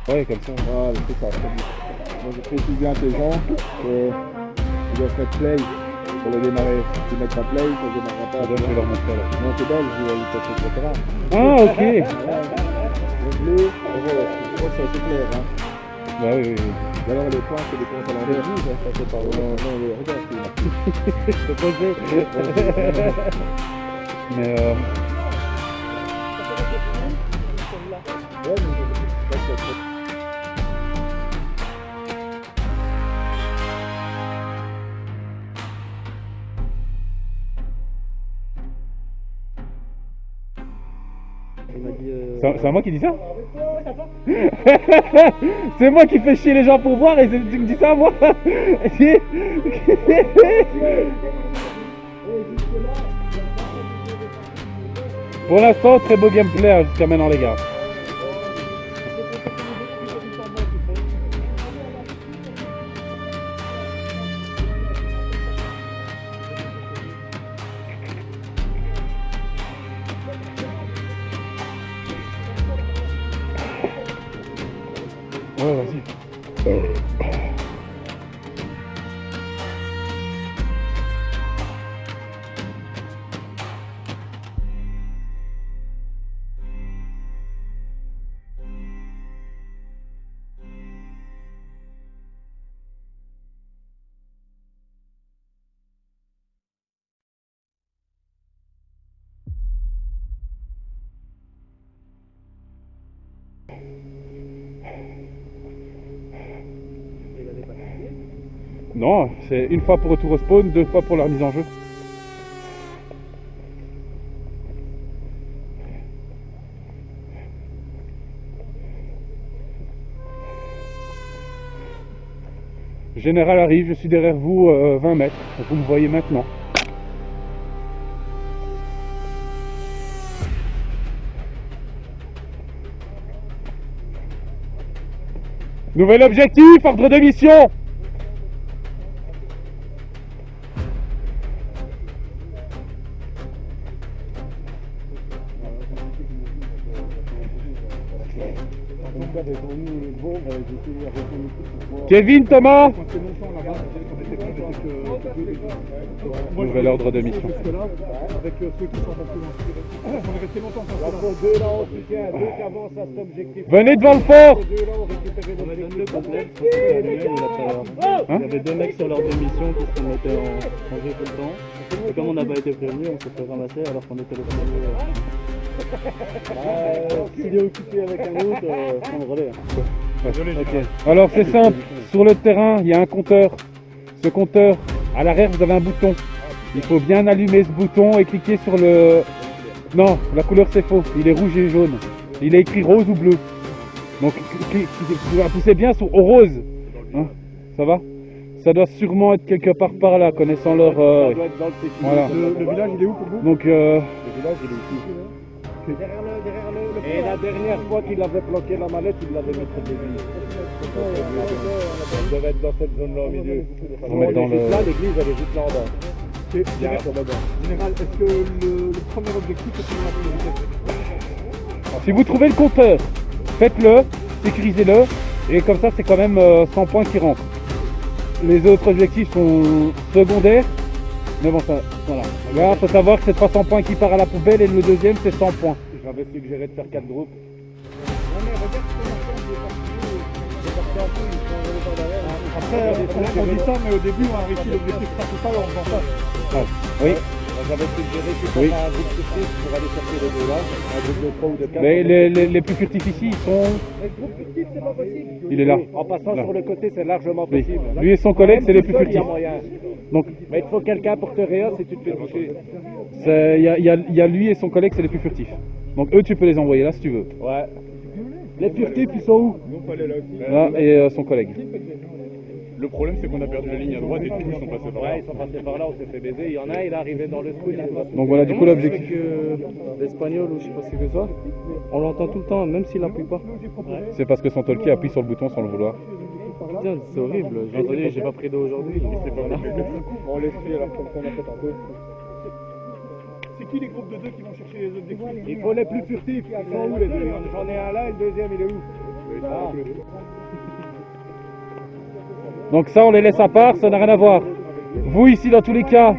Ouais, comme ça. Voilà, c'est ça. Moi je précise bien à tes gens qu'ils doivent mettre play pour le démarrer. Si tu mets pas play, ça ne démarrera pas. Je vais leur montrer là. Non, c'est belge, etc. Ah, ok. Le bleu, voilà, je crois que c'est assez clair. Hein. Bah oui, oui, oui. Et alors les points, c'est des points à l'envers. Ça c'est pas non, regarde, c'est posé. Mais Il m'a dit. c'est à moi qui dis ça. C'est moi qui fais chier les gens pour voir et tu me dis ça à moi. Pour l'instant, très beau gameplay hein, jusqu'à maintenant les gars. Ouais, vas-y. Non, c'est une fois pour retour au spawn, 2 fois pour leur mise en jeu. Général arrive, je suis derrière vous 20 mètres, vous me voyez maintenant. Nouvel objectif, ordre de mission. Kevin, Thomas. Nouvel ordre de mission. Avec ceux qui sont on est resté longtemps sans deux là on soutient, deux qui avancent à cet objectif. Venez devant le fort. Deux là on récupère l'objectif. Il y avait 2 mecs sur leur démission qui se mettaient en jeu tout le temps. Et comme on n'a pas été prévenus, on s'est fait ramasser alors qu'on était le premier. S'il est occupé avec un autre, prends le relais. Okay. Alors c'est simple, sur le terrain il y a un compteur. Ce compteur, à l'arrière vous avez un bouton. Il faut bien allumer ce bouton et cliquer sur le... Non, la couleur c'est faux, il est rouge et jaune. Il est écrit rose ou bleu. Donc poussez bien sur au rose. Hein, ça va? Ça doit sûrement être quelque part par là, connaissant leur... Ça doit être dans le sécu. Voilà. Le village il est où pour vous? Donc Le village il est ici. Derrière le et la dernière fois qu'il avait bloqué la mallette, il l'avait mis près de l'église. Il devait être dans cette zone là au milieu. On met dans le... Là, l'église elle est juste là en bas. Général, est-ce que le premier objectif est toujours la priorité? Si vous trouvez le compteur, faites-le, sécurisez-le, et comme ça c'est quand même 100 points qui rentrent. Les autres objectifs sont secondaires, mais bon ça, voilà. Là, il faut savoir que c'est 300 points qui part à la poubelle et le deuxième c'est 100 points. J'avais suggéré de faire 4 groupes. après, on dit ça, mais au début, on a réussi l'objectif principal en faisant ça. Ah, oui. J'avais suggéré que Oui. un groupe furtif pour aller chercher les deux là, un groupe de 3 ou de 4. Mais les plus furtifs ici, ils sont... Le groupe furtif, c'est pas possible. Il est là. En passant Là. sur le côté, c'est largement Oui. possible. Lui et son collègue, c'est les plus Il y a furtifs. moyen. Donc, Mais il te faut quelqu'un pour te réa si tu te fais toucher. il y a lui et son collègue, c'est les plus furtifs. Donc eux, tu peux les envoyer là si tu veux. Ouais. Les furtifs, ils sont où? Donc fallait là aussi. Là, et son collègue. Le problème c'est qu'on a perdu la ligne à droite et du coup ils sont passés par là. Ouais, ils sont passés par là, on s'est fait baiser. Il y en a un, il est arrivé dans le trou. Donc voilà, du coup, l'objectif. L'espagnol ou je sais pas ce que ça, on l'entend tout le temps, même s'il appuie pas. C'est parce que son talkie appuie sur le bouton sans le vouloir. Putain, c'est horrible. J'ai entendu, j'ai pas pris d'eau aujourd'hui. C'est pas mal. On laisse faire alors qu'on a fait tantôt. C'est qui les groupes de deux qui vont chercher les objectifs? Il faut les plus furtifs. Ils sont où les deux? J'en ai un là et le deuxième, il est où? Ah. Donc ça, on les laisse à part, ça n'a rien à voir. Vous ici, dans tous les cas,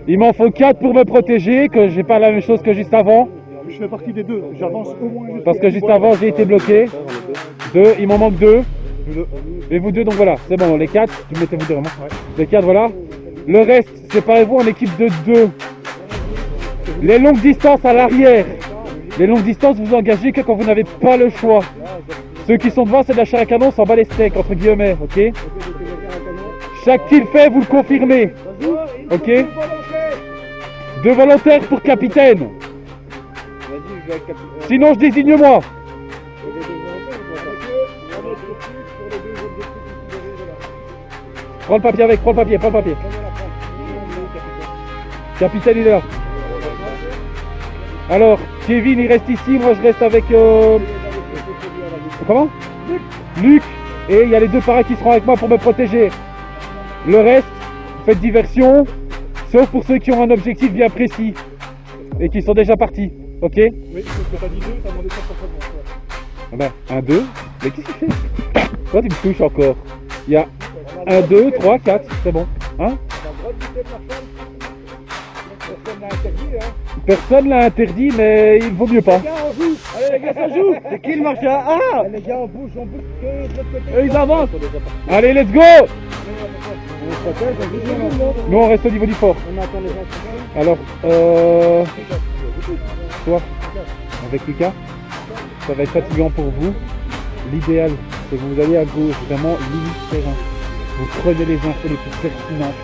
il m'en faut 4 pour me protéger, que j'ai pas la même chose que juste avant. Je fais partie des deux, j'avance au moins juste. Parce que juste avant, j'ai été bloqué. 2, il m'en manque 2. Et vous deux, donc voilà, c'est bon, les 4, tu mettez vous deux vraiment. Les 4, voilà. Le reste, séparez-vous en équipe de 2. Les longues distances à l'arrière. Les longues distances, vous engagez que quand vous n'avez pas le choix. Ceux qui sont devant, c'est de la chair à canon, on s'en bat les steaks, entre guillemets, ok? Chaque kill fait, vous le confirmez. Ok? 2 volontaires pour capitaine. Sinon, je désigne moi. Prends le papier avec, prends le papier, prends le papier. Capitaine, il est là. Alors, Kevin, il reste ici, moi je reste avec... Comment? Luc. Et il y a les 2 paras qui seront avec moi pour me protéger. Le reste, faites diversion, sauf pour ceux qui ont un objectif bien précis et qui sont déjà partis. Ok? Oui, parce que t'as dit 2, t'as demandé ça pour ça. Ah ben, 1, 2. Mais qu'est-ce qu'il fait? Toi, tu me touches encore. Il y a 1, 2, 3, 4. C'est bon. Hein? Personne l'a interdit, mais il vaut mieux pas. Allez les gars, ça joue. C'est qui le marchand? Ah, les gars, on bouge que de l'autre côté. Eux, ils avancent. Allez, let's go! Nous, on reste au niveau du fort. Alors, toi, avec Lucas, ça va être fatigant pour vous. L'idéal, c'est que vous allez à gauche, vraiment limite terrain. Vous prenez les infos les plus pertinentes,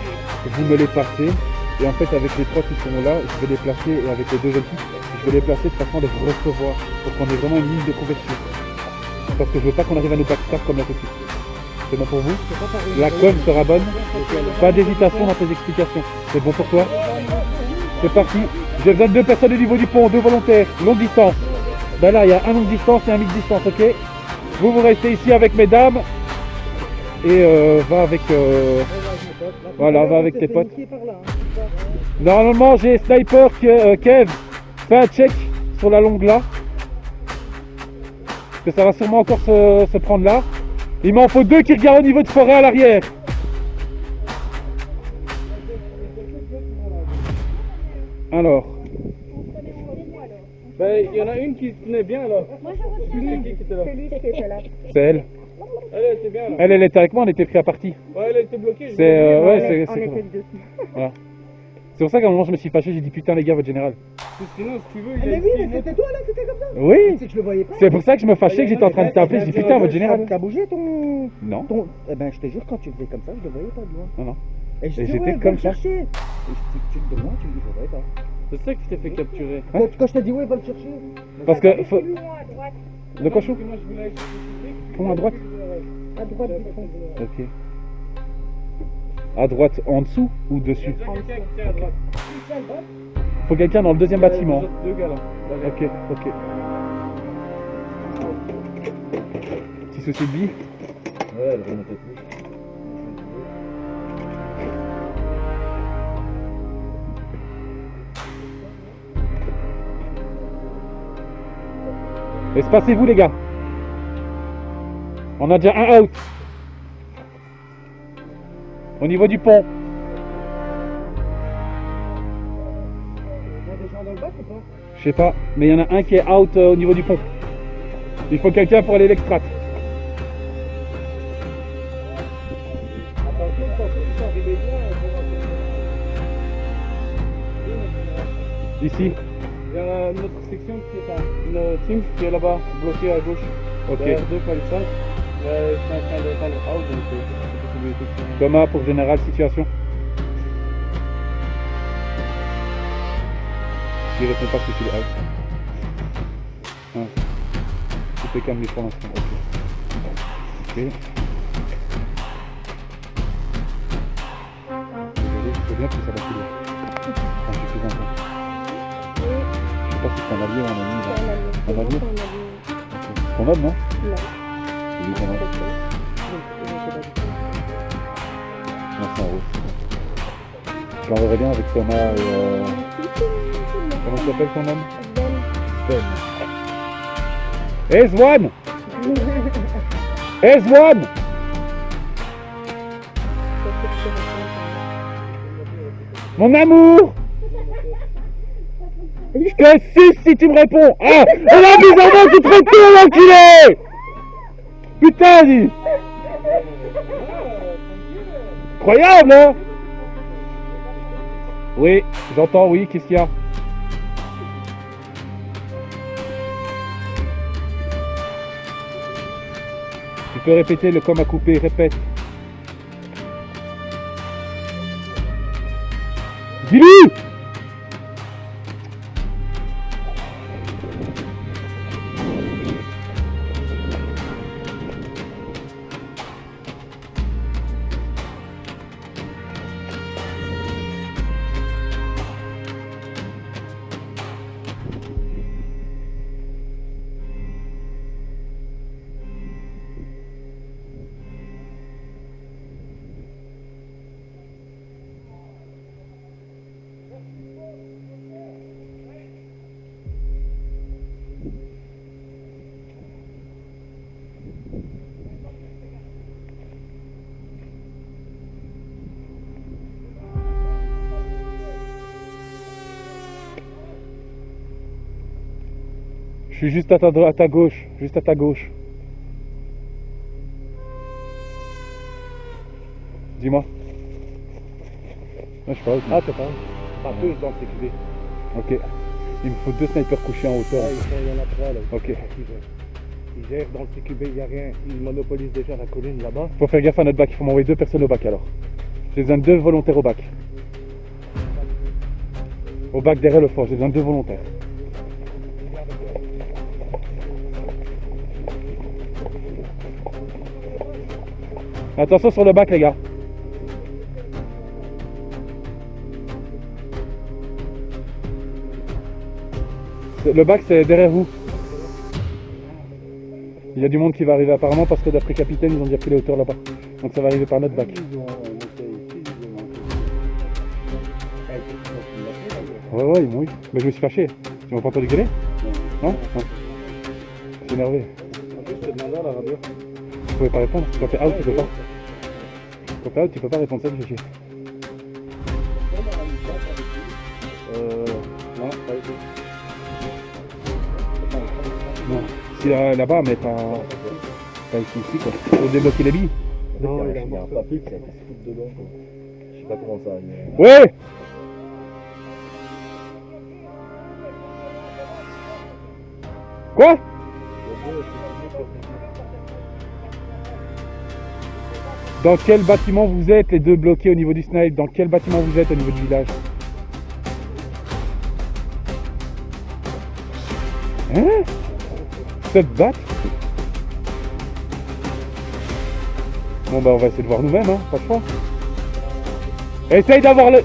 vous me les passez. Et en fait, avec les 3 qui sont là, je vais les placer, et avec les 2 autres, je vais les placer de façon à les recevoir, pour qu'on ait vraiment une ligne de couverture. Parce que je veux pas qu'on arrive à nous backstab comme là tout de suite. C'est bon pour vous? La com sera bonne. Pas d'hésitation dans tes explications. C'est bon pour toi? C'est parti. J'ai besoin de 2 personnes au niveau du pont, 2 volontaires, longue distance. Ben là, il y a un longue distance et un mid-distance, ok? Vous restez ici avec mesdames. Et va avec... Voilà, va avec tes potes. Normalement, j'ai sniper Kev. Fais un check sur la longue là. Parce que ça va sûrement encore se prendre là. Il m'en faut 2 qui regardent au niveau de forêt à l'arrière. Alors. Ben, il y en a une qui tenait bien là. Moi, je reçois. C'est qui était là? C'est lui qui était là. C'est elle. Elle était bien là. Elle était avec moi, on était pris à partie. Ouais, elle était bloquée. je C'est l'ai dit. ouais, On c'est était cool. les deux. Voilà. C'est pour ça qu'à un moment je me suis fâché, j'ai dit putain les gars, votre général. Sinon, si tu veux, il y a Mais ici oui, mais une autre. c'était toi là, c'était comme ça. Oui. C'est que je le voyais pas. C'est pour ça que je me fâchais, que j'étais en train de t'appeler, j'ai dit putain votre général. T'as bougé ton. Non. Eh ben, je te jure, quand tu faisais comme ça, je le voyais pas de loin. Non, non. Et je Et dis, j'étais ouais, comme va le ça. chercher. Et tu de loin, tu me dis, je le voyais pas. C'est ça que tu t'es fait capturer. Hein Quand je te dis, ouais, va le chercher. Parce que faut... Lui, moi, à droite. De quoi chou? Moi, je voulais aller chercher. Pont à droite. À droite du fond. Ok. À droite en dessous ou dessus? Il y a quelqu'un qui tient à droite. Faut quelqu'un dans le deuxième bâtiment. Les autres 2 gars là. Ok, ok. Petit souci de vie? Ouais, elle remontait plus. Espacez-vous les gars. On a déjà un out. Au niveau du pont. Il y a des gens dans le bac ou pas? Je sais pas, mais il y en a un qui est out au niveau du pont. Il faut quelqu'un pour aller l'extract. Ici. Il y a notre section qui est une team qui est là-bas, bloquée à gauche. Ok. Derrière deux palissades. Ils sont en train de faire le out, donc c'est possibilité. Thomas, pour général, situation. Il répond pas que tu es out. Ah. Tout est calme pour l'instant. Ok. Ok. C'est bien que ça va couler. Quand je suis content. Je sais pas si c'est un allié ou un ami. Un allié. C'est ton homme, non? Non. C'est lui ton homme. Non, c'est un rouge. Je l'enverrai bien avec Thomas et comment s'appelle ton homme? Ben. Hey Zwan! Hey Zwan! Mon amour! Je te suce si tu me réponds! Ah! On a bizarrement tu te retournes, enculé! Putain, dis! Incroyable, hein? Oui, j'entends, oui, qu'est-ce qu'il y a? Tu peux répéter le com à couper, répète. Dis-lui! Je suis juste à ta gauche, juste à ta gauche. Dis-moi. Je sais pas. Ah, t'es pas. Pas tous dans le CQB. Ok. Il me faut 2 snipers couchés en hauteur. Il y en a 3 là. Ok. Ils gèrent dans le CQB, il n'y a rien. Ils monopolisent déjà la colline là-bas. Faut faire gaffe à notre bac, il faut m'envoyer 2 personnes au bac alors. J'ai besoin de 2 volontaires au bac. Au bac derrière le fort, j'ai besoin de 2 volontaires. Attention sur le bac les gars. Le bac c'est derrière vous. Il y a du monde qui va arriver apparemment parce que d'après capitaine ils ont déjà pris les hauteurs là-bas. Donc ça va arriver par notre bac. Ouais ils m'ont eu. Mais je me suis fâché. Tu m'as pas entendu gueuler? Non? Je suis énervé. En plus, je te demandais à la radio. Tu pouvais pas répondre. Quand t'es out tu peux pas. Quand t'es out tu peux pas répondre, ça me fait chier. Non, pas du tout. Non. Si là-bas mais pas ici quoi. Faut débloquer les billes. Non, il y a un papier qui a été se foutre dedans. Je sais pas comment ça arrive. Ouais! Quoi? Dans quel bâtiment vous êtes, les 2 bloqués au niveau du snipe? Dans quel bâtiment vous êtes au niveau du village? Hein? Se battre? Bon bah on va essayer de voir nous-mêmes, hein, pas de choix. Essaye d'avoir le...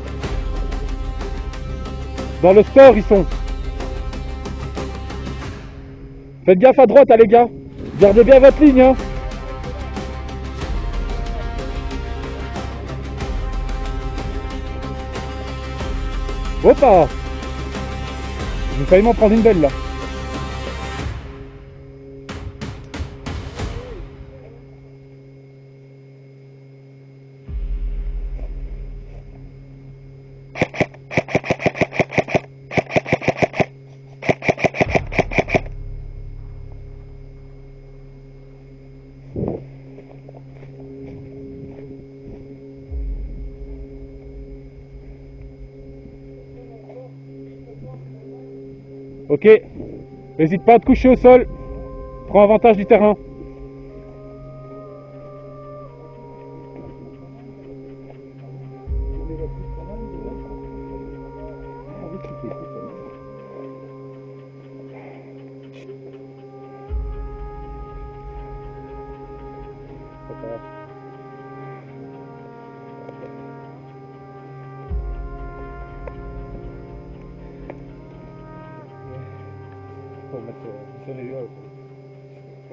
Dans le store ils sont. Faites gaffe à droite, hein, les gars. Gardez bien votre ligne, hein. Hoppa! J'ai failli m'en prendre une belle là. Ok. N'hésite pas à te coucher au sol. Prends avantage du terrain.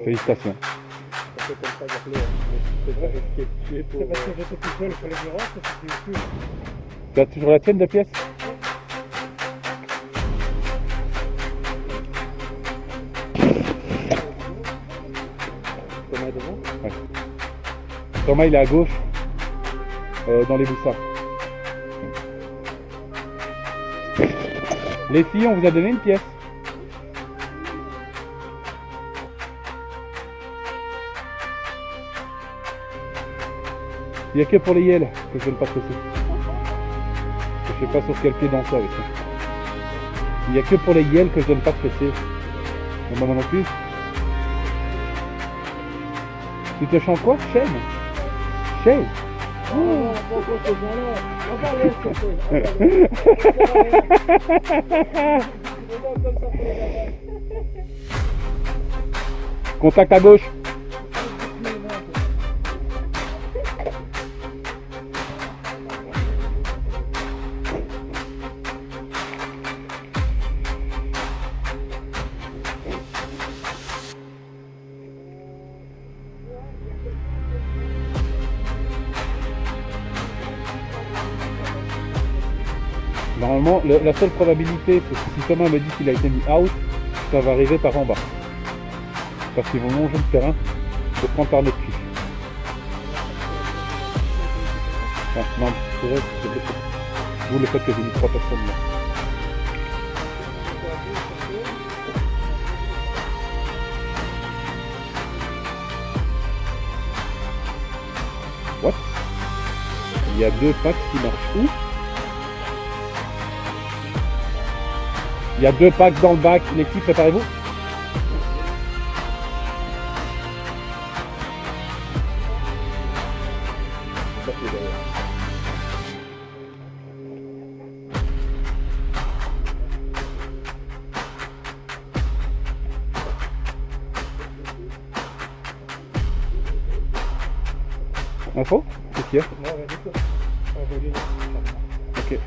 Félicitations. C'est parce que j'étais tout seul sur les bureaux, c'était sûr. Tu as toujours la tienne de pièces? Thomas est devant. Ouais. Thomas il est à gauche, dans les boussards. Les filles, on vous a donné une pièce. Il n'y a que pour les yels que je donne pas de presser. Je sais pas sur quel pied danser avec ça. Il n'y a que pour les yels que je donne pas de presser. Et maman non plus. Tu te chantes quoi? Chaîne? Chaise? Contact à gauche. Normalement, la seule probabilité, c'est que si Thomas me dit qu'il a été mis out, ça va arriver par en bas. Parce qu'ils vont longer le terrain pour prendre par notre cul. Ah, non, c'est vrai, c'est blessé. D'où le fait que j'ai mis 3 personnes là. What? Il y a 2 packs qui marchent où? Il y a 2 packs dans le bac. L'équipe, préparez-vous. Info? Qu'est-ce qu'il y a? Ok.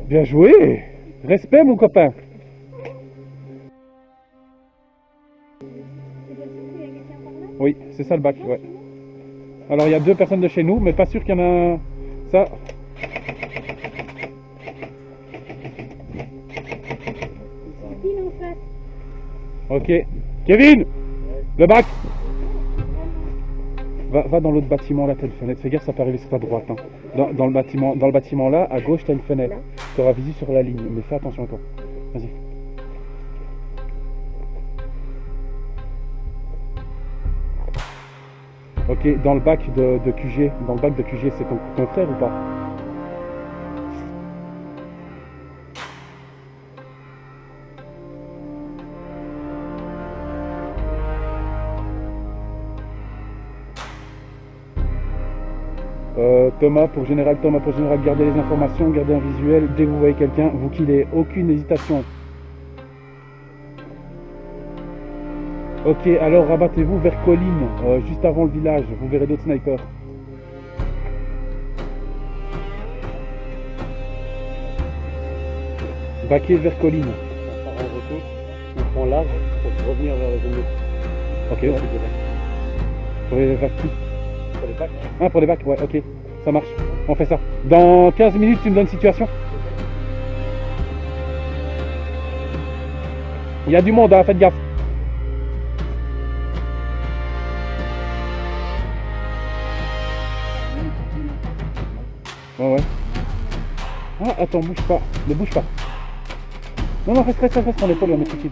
Bien joué! Respect mon copain! Oui, c'est ça le bac, ouais. Alors il y a 2 personnes de chez nous, mais pas sûr qu'il y en a un... Ça... Ok. Kevin! Le bac! Va dans l'autre bâtiment là, t'as une fenêtre. Fais gaffe, ça peut arriver sur ta droite. Hein. Dans le bâtiment là, à gauche, t'as une fenêtre. Tu auras visu sur la ligne, mais fais attention à toi. Vas-y. Ok, dans le bac de QG, c'est ton frère ou pas? Thomas pour général, gardez les informations, gardez un visuel. Dès que vous voyez quelqu'un, vous killez, aucune hésitation. Ok, alors rabattez-vous vers Colline, juste avant le village, vous verrez d'autres snipers. Baquez vers Colline. On part en retour, on prend large pour revenir vers les ennemis. Ok, ouais. Pour les bacs. Pour les bacs. Ah, pour les bacs, ouais, ok. Ça marche, on fait ça. Dans 15 minutes, tu me donnes situation. Il y a du monde, hein, faites gaffe. Ouais, ouais. Ah, attends, bouge pas. Ne bouge pas. Non, non, reste, on est pas loin, mais tranquille.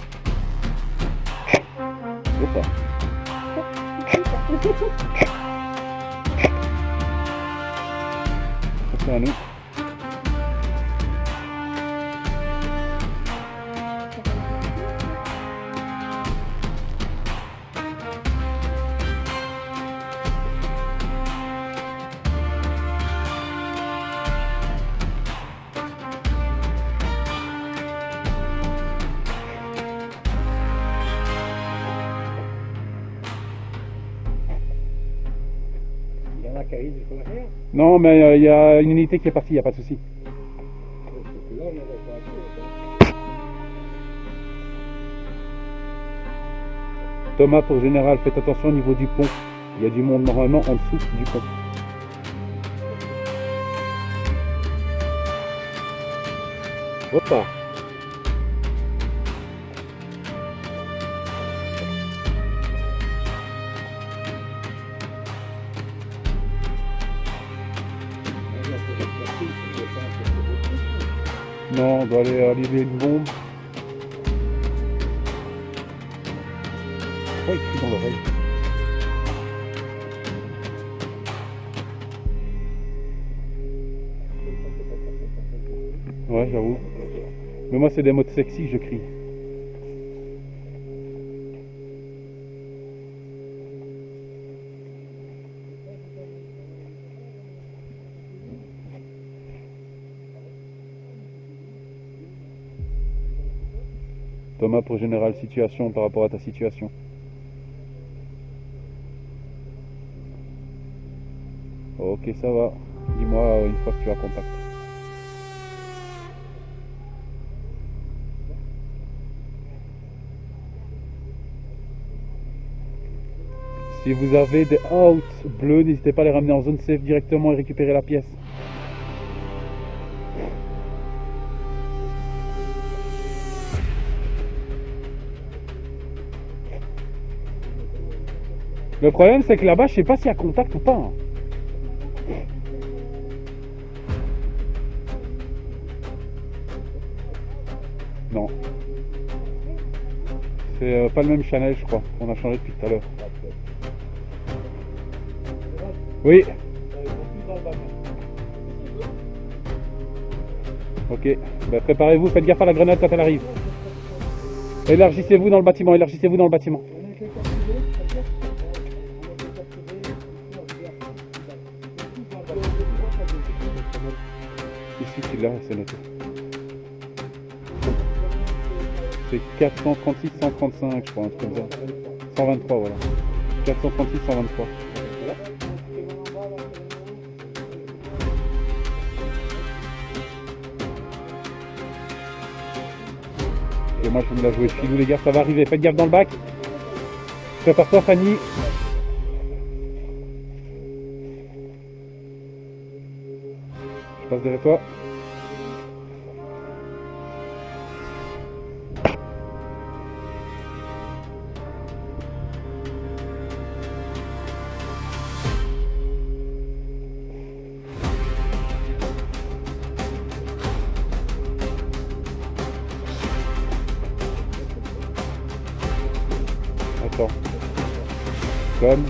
C'est à nous. Il y en a qui arrivent, il faut la faire. Non, mais il y a une unité qui est partie, il n'y a pas de souci. Là, on est Thomas, pour général, faites attention au niveau du pont. Il y a du monde normalement en dessous du pont. Hoppa. Non, on doit aller allumer une bombe. Oh, il crie dans l'oreille. Ouais, j'avoue. Mais moi, c'est des modes sexy que je crie. Thomas, pour général, situation par rapport à ta situation. Ok, ça va. Dis-moi une fois que tu as contact. Si vous avez des outs bleus, n'hésitez pas à les ramener en zone safe directement et récupérer la pièce. Le problème, c'est que là-bas, je sais pas s'il y a contact ou pas. Hein. Non. C'est pas le même channel, je crois. On a changé depuis tout à l'heure. Oui. Ok. Bah, préparez-vous, faites gaffe à la grenade quand elle arrive. Élargissez-vous dans le bâtiment, élargissez-vous dans le bâtiment. Ici, tu l'as, c'est noté. C'est 436, 135, je crois, un truc comme ça. 123, voilà. 436, 123. Et moi, je vais me la jouer filou, les gars, ça va arriver. Faites gaffe dans le bac. Prépare-toi, Fanny. Je passe derrière toi. Attends. Comme.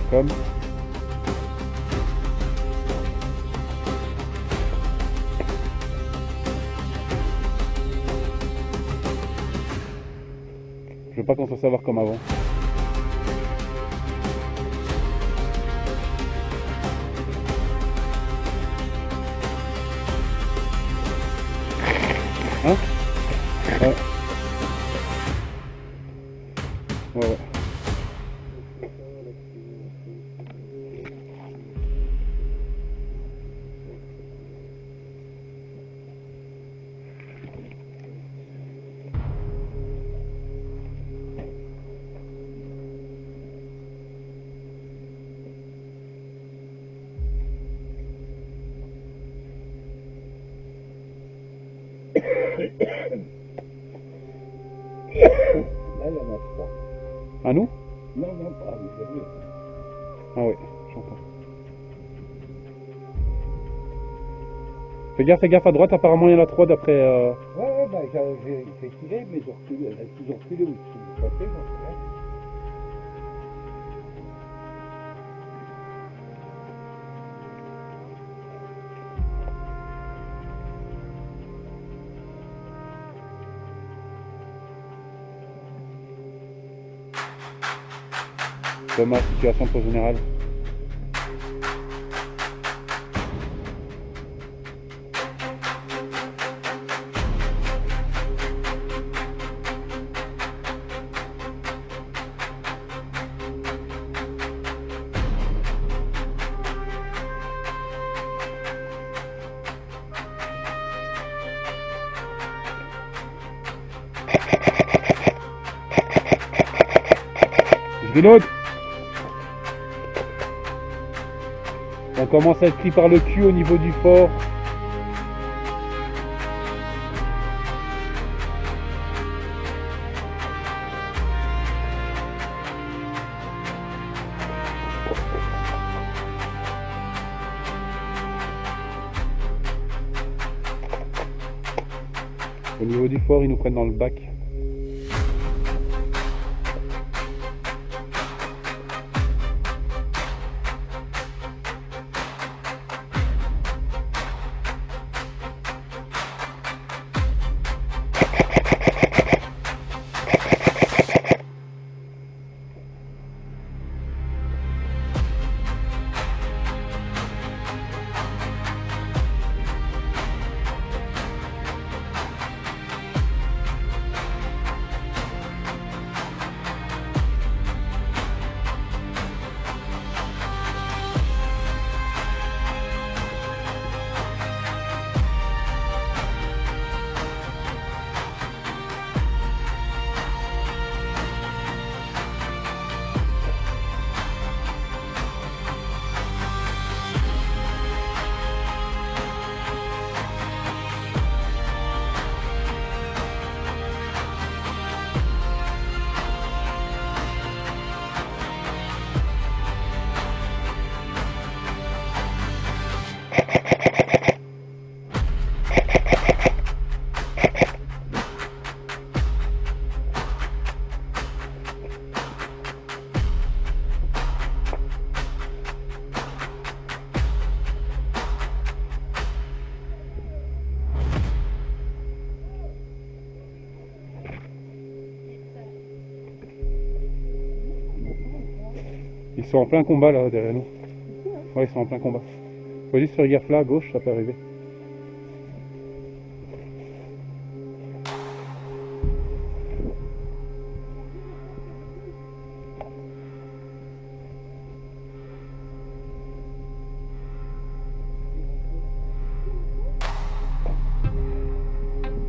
Je veux pas qu'on s'en savoir comme avant. Hein? Ouais. Ouais. Là, il y en a 3. À nous? Non, pas, mais c'est mieux. Ah oui, j'entends. Fais gaffe à droite, apparemment il y en a 3 d'après... Ouais, bah j'ai tiré, mais ils ont reculé. Ils ont reculé ou ils sont passés, j'en sais rien. Thomas, situation pour général. Je reload. On commence à être pris par le cul au niveau du fort. Au niveau du fort, ils nous prennent dans le bac. Ils sont en plein combat là derrière nous. Ouais, ils sont en plein combat. Faut juste faire gaffe là à gauche, ça peut arriver.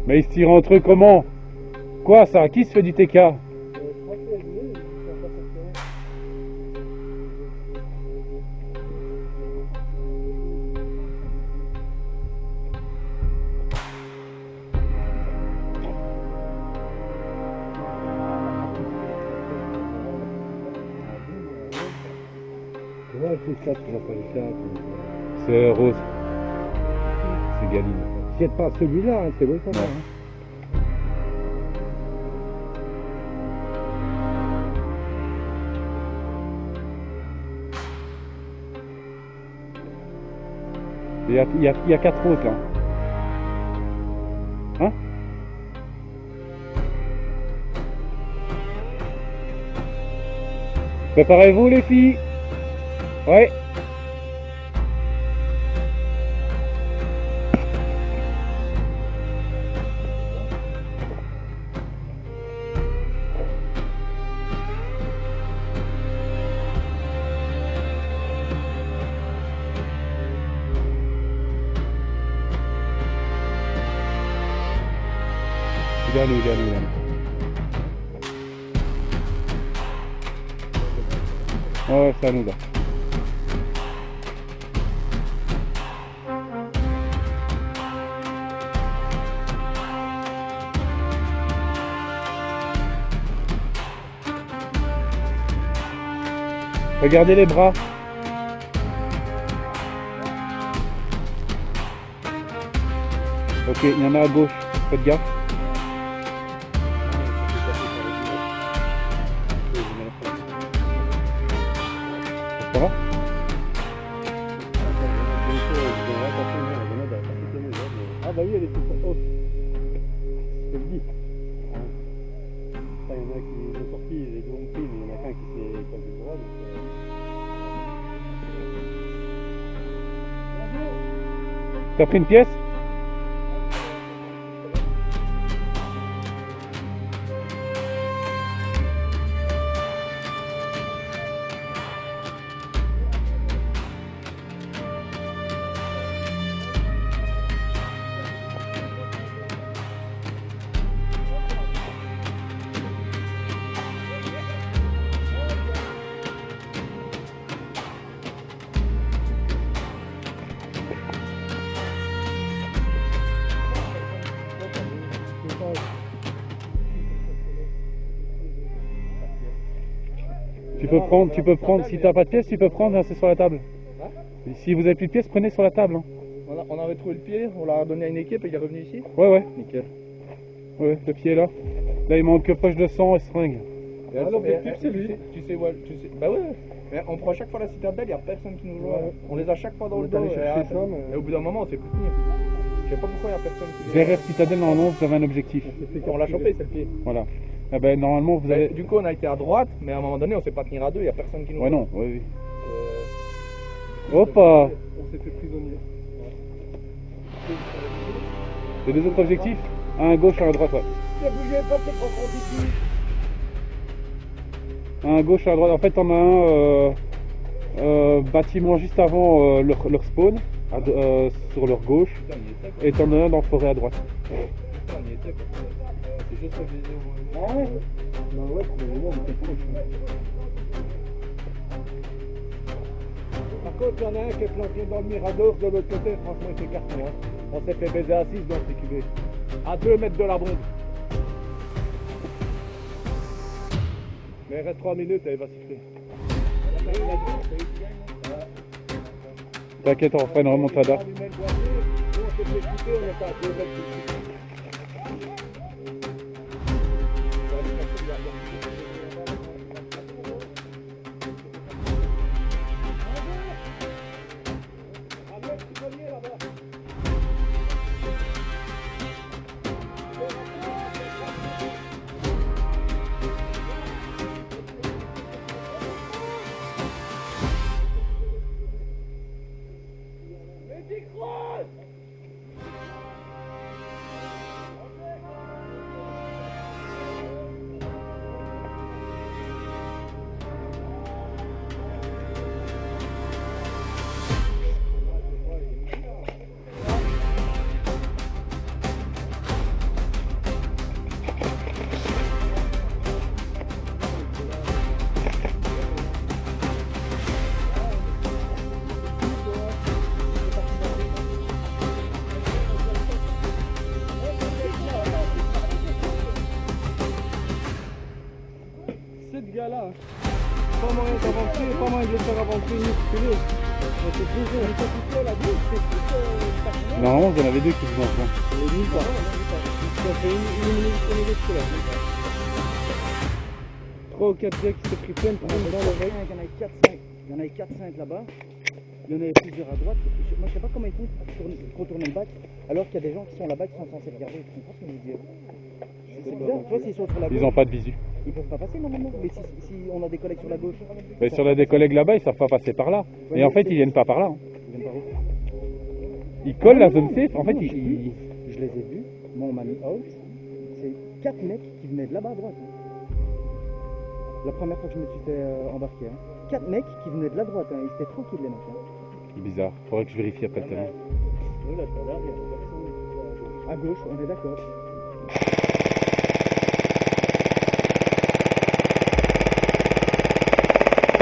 Mais ils se tirent entre eux comment? Quoi ça? Qui se fait du TK? Ouais, c'est ça, tu vas pas le faire. C'est Rose. C'est Galine. C'est pas celui-là, hein, c'est l'autre. Ouais. Il y a 4 autres là. Hein? Préparez-vous les filles. Ouais. Il est à nous. Ouais, c'est à nous là. Regardez les bras. Ok, il y en a à gauche. Faites gaffe. Ça va? Ah bah oui, elle est tout off. Je te le dis. Il y en a qui ont sorti, les deux ont pris, mais il y en a qu'un qui s'est pas vu droit. T'as pris une pièce? Tu peux prendre, si t'as pas de pièce, tu peux prendre, c'est sur la table. Si vous avez plus de pièces, prenez sur la table. Hein. On avait trouvé le pied, on l'a donné à une équipe et il est revenu ici. Ouais. Nickel. Ouais, le pied est là. Là, il manque que poche de sang et seringue. L'objectif c'est lui. Tu sais, bah ouais. Mais on prend chaque fois la citadelle, il n'y a personne qui nous voit. On les a chaque fois dans le dos. Et au bout d'un moment, on sait plus tenir. Je sais pas pourquoi il n'y a personne qui les voit. VRF Citadelle, normalement, vous avez un objectif. On l'a chopé, c'est le pied. Voilà. Ah ben, normalement, vous avez... Du coup, on a été à droite, mais à un moment donné, on sait pas tenir à deux, il n'y a personne qui nous voit. Ouais, non, oui. Hoppa! On s'est fait prisonnier. C'est deux autres objectifs? Un à gauche, un à droite, ouais. Ne bougez pas, c'est trop difficile. Un à gauche, un à droite. En fait, on a un bâtiment juste avant leur spawn, sur leur gauche, et t'en as un dans la forêt à droite. C'est juste que je les ai au Ah ouais? Bah ouais, probablement, on était proche. Par contre, il y en a un qui est planté dans le Mirador, de l'autre côté, franchement, il fait carton. Hein. On s'est fait baiser à 6 dans ces cuvées. À 2 mètres de la bombe. Mais il reste 3 minutes et il va siffler. T'inquiète, on fera une remontada. On s'est fait écouter, on était à 2 mètres de gars-là, pas moyen d'avancer, pas moyen de les faire avancer ni reculer. Mais c'est toujours, on était tout seul à deux, c'est tout Normalement, vous en avez deux qui vous en font. Et nulle part. Ça fait une minute que là. 3 ou 4 gars qui s'est pris plein de trucs dans l'oreille. Il y en avait 4-5. Il y en avait 4-5 là-bas. Il y en avait plusieurs à droite. Moi, je sais pas comment ils font pour retourner le bac, alors qu'il y a des gens qui sont là-bas qui sont censés regarder. Je comprends ce que je veux dire. C'est bizarre. Tu vois, s'ils sont sur la gauche, Ils n'ont pas de visu. ils peuvent pas passer normalement. Mais si on a des collègues sur la gauche, Mais sur des collègues là-bas, ils savent pas passer par là. Et en fait, ils viennent pas par là. Hein. ils viennent par où? Ils collent la zone safe. En fait, Non, ils... je les ai vus. Moi, on m'a mis out. C'est 4 mecs qui venaient de là-bas à droite. La première fois que je me suis fait embarquer. 4 mecs qui venaient de la droite. Ils étaient tranquilles, les mecs. C'est bizarre. Faudrait que je vérifie après le terrain. À gauche, on est d'accord.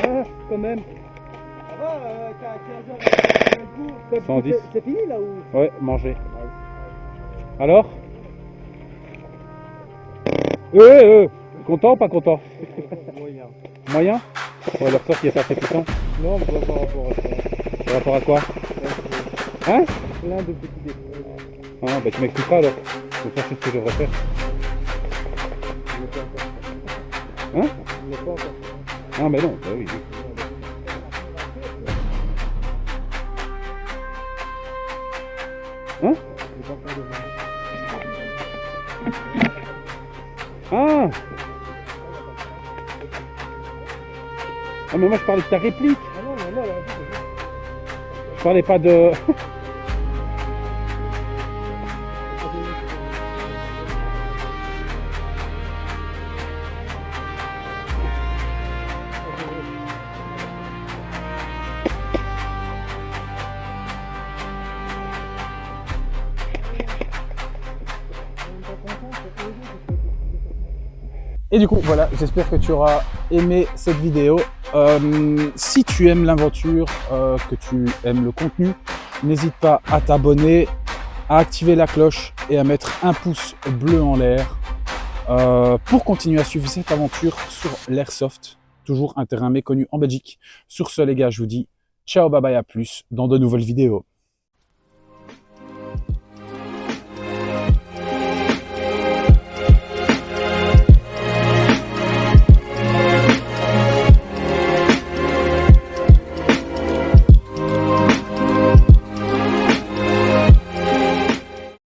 Ah, quand même. Ça va, t'as 15 heures. 110. C'est fini là ou? Ouais, manger. Alors? Content ou pas content? Moyen. Moyen? On va leur sortir qui est pas très puissant. Non, mais pas par rapport à ça. Par rapport à quoi? Hein? Plein de petits défauts. Ah, bah tu m'expliqueras alors. Faut faire ce que je devrais faire. Je l'ai pas encore. Hein? Je l'ai pas encore. Ah, mais non, bah oui. Hein? Je l'ai pas encore devant. Ah! Ah, mais moi je parlais de ta réplique. Ah non, mais là, Je parlais pas de... Et du coup, voilà, j'espère que tu auras aimé cette vidéo. Si tu aimes l'aventure, que tu aimes le contenu, n'hésite pas à t'abonner, à activer la cloche et à mettre un pouce bleu en l'air pour continuer à suivre cette aventure sur l'Airsoft, toujours un terrain méconnu en Belgique. Sur ce les gars, je vous dis ciao, bye bye, à plus dans de nouvelles vidéos.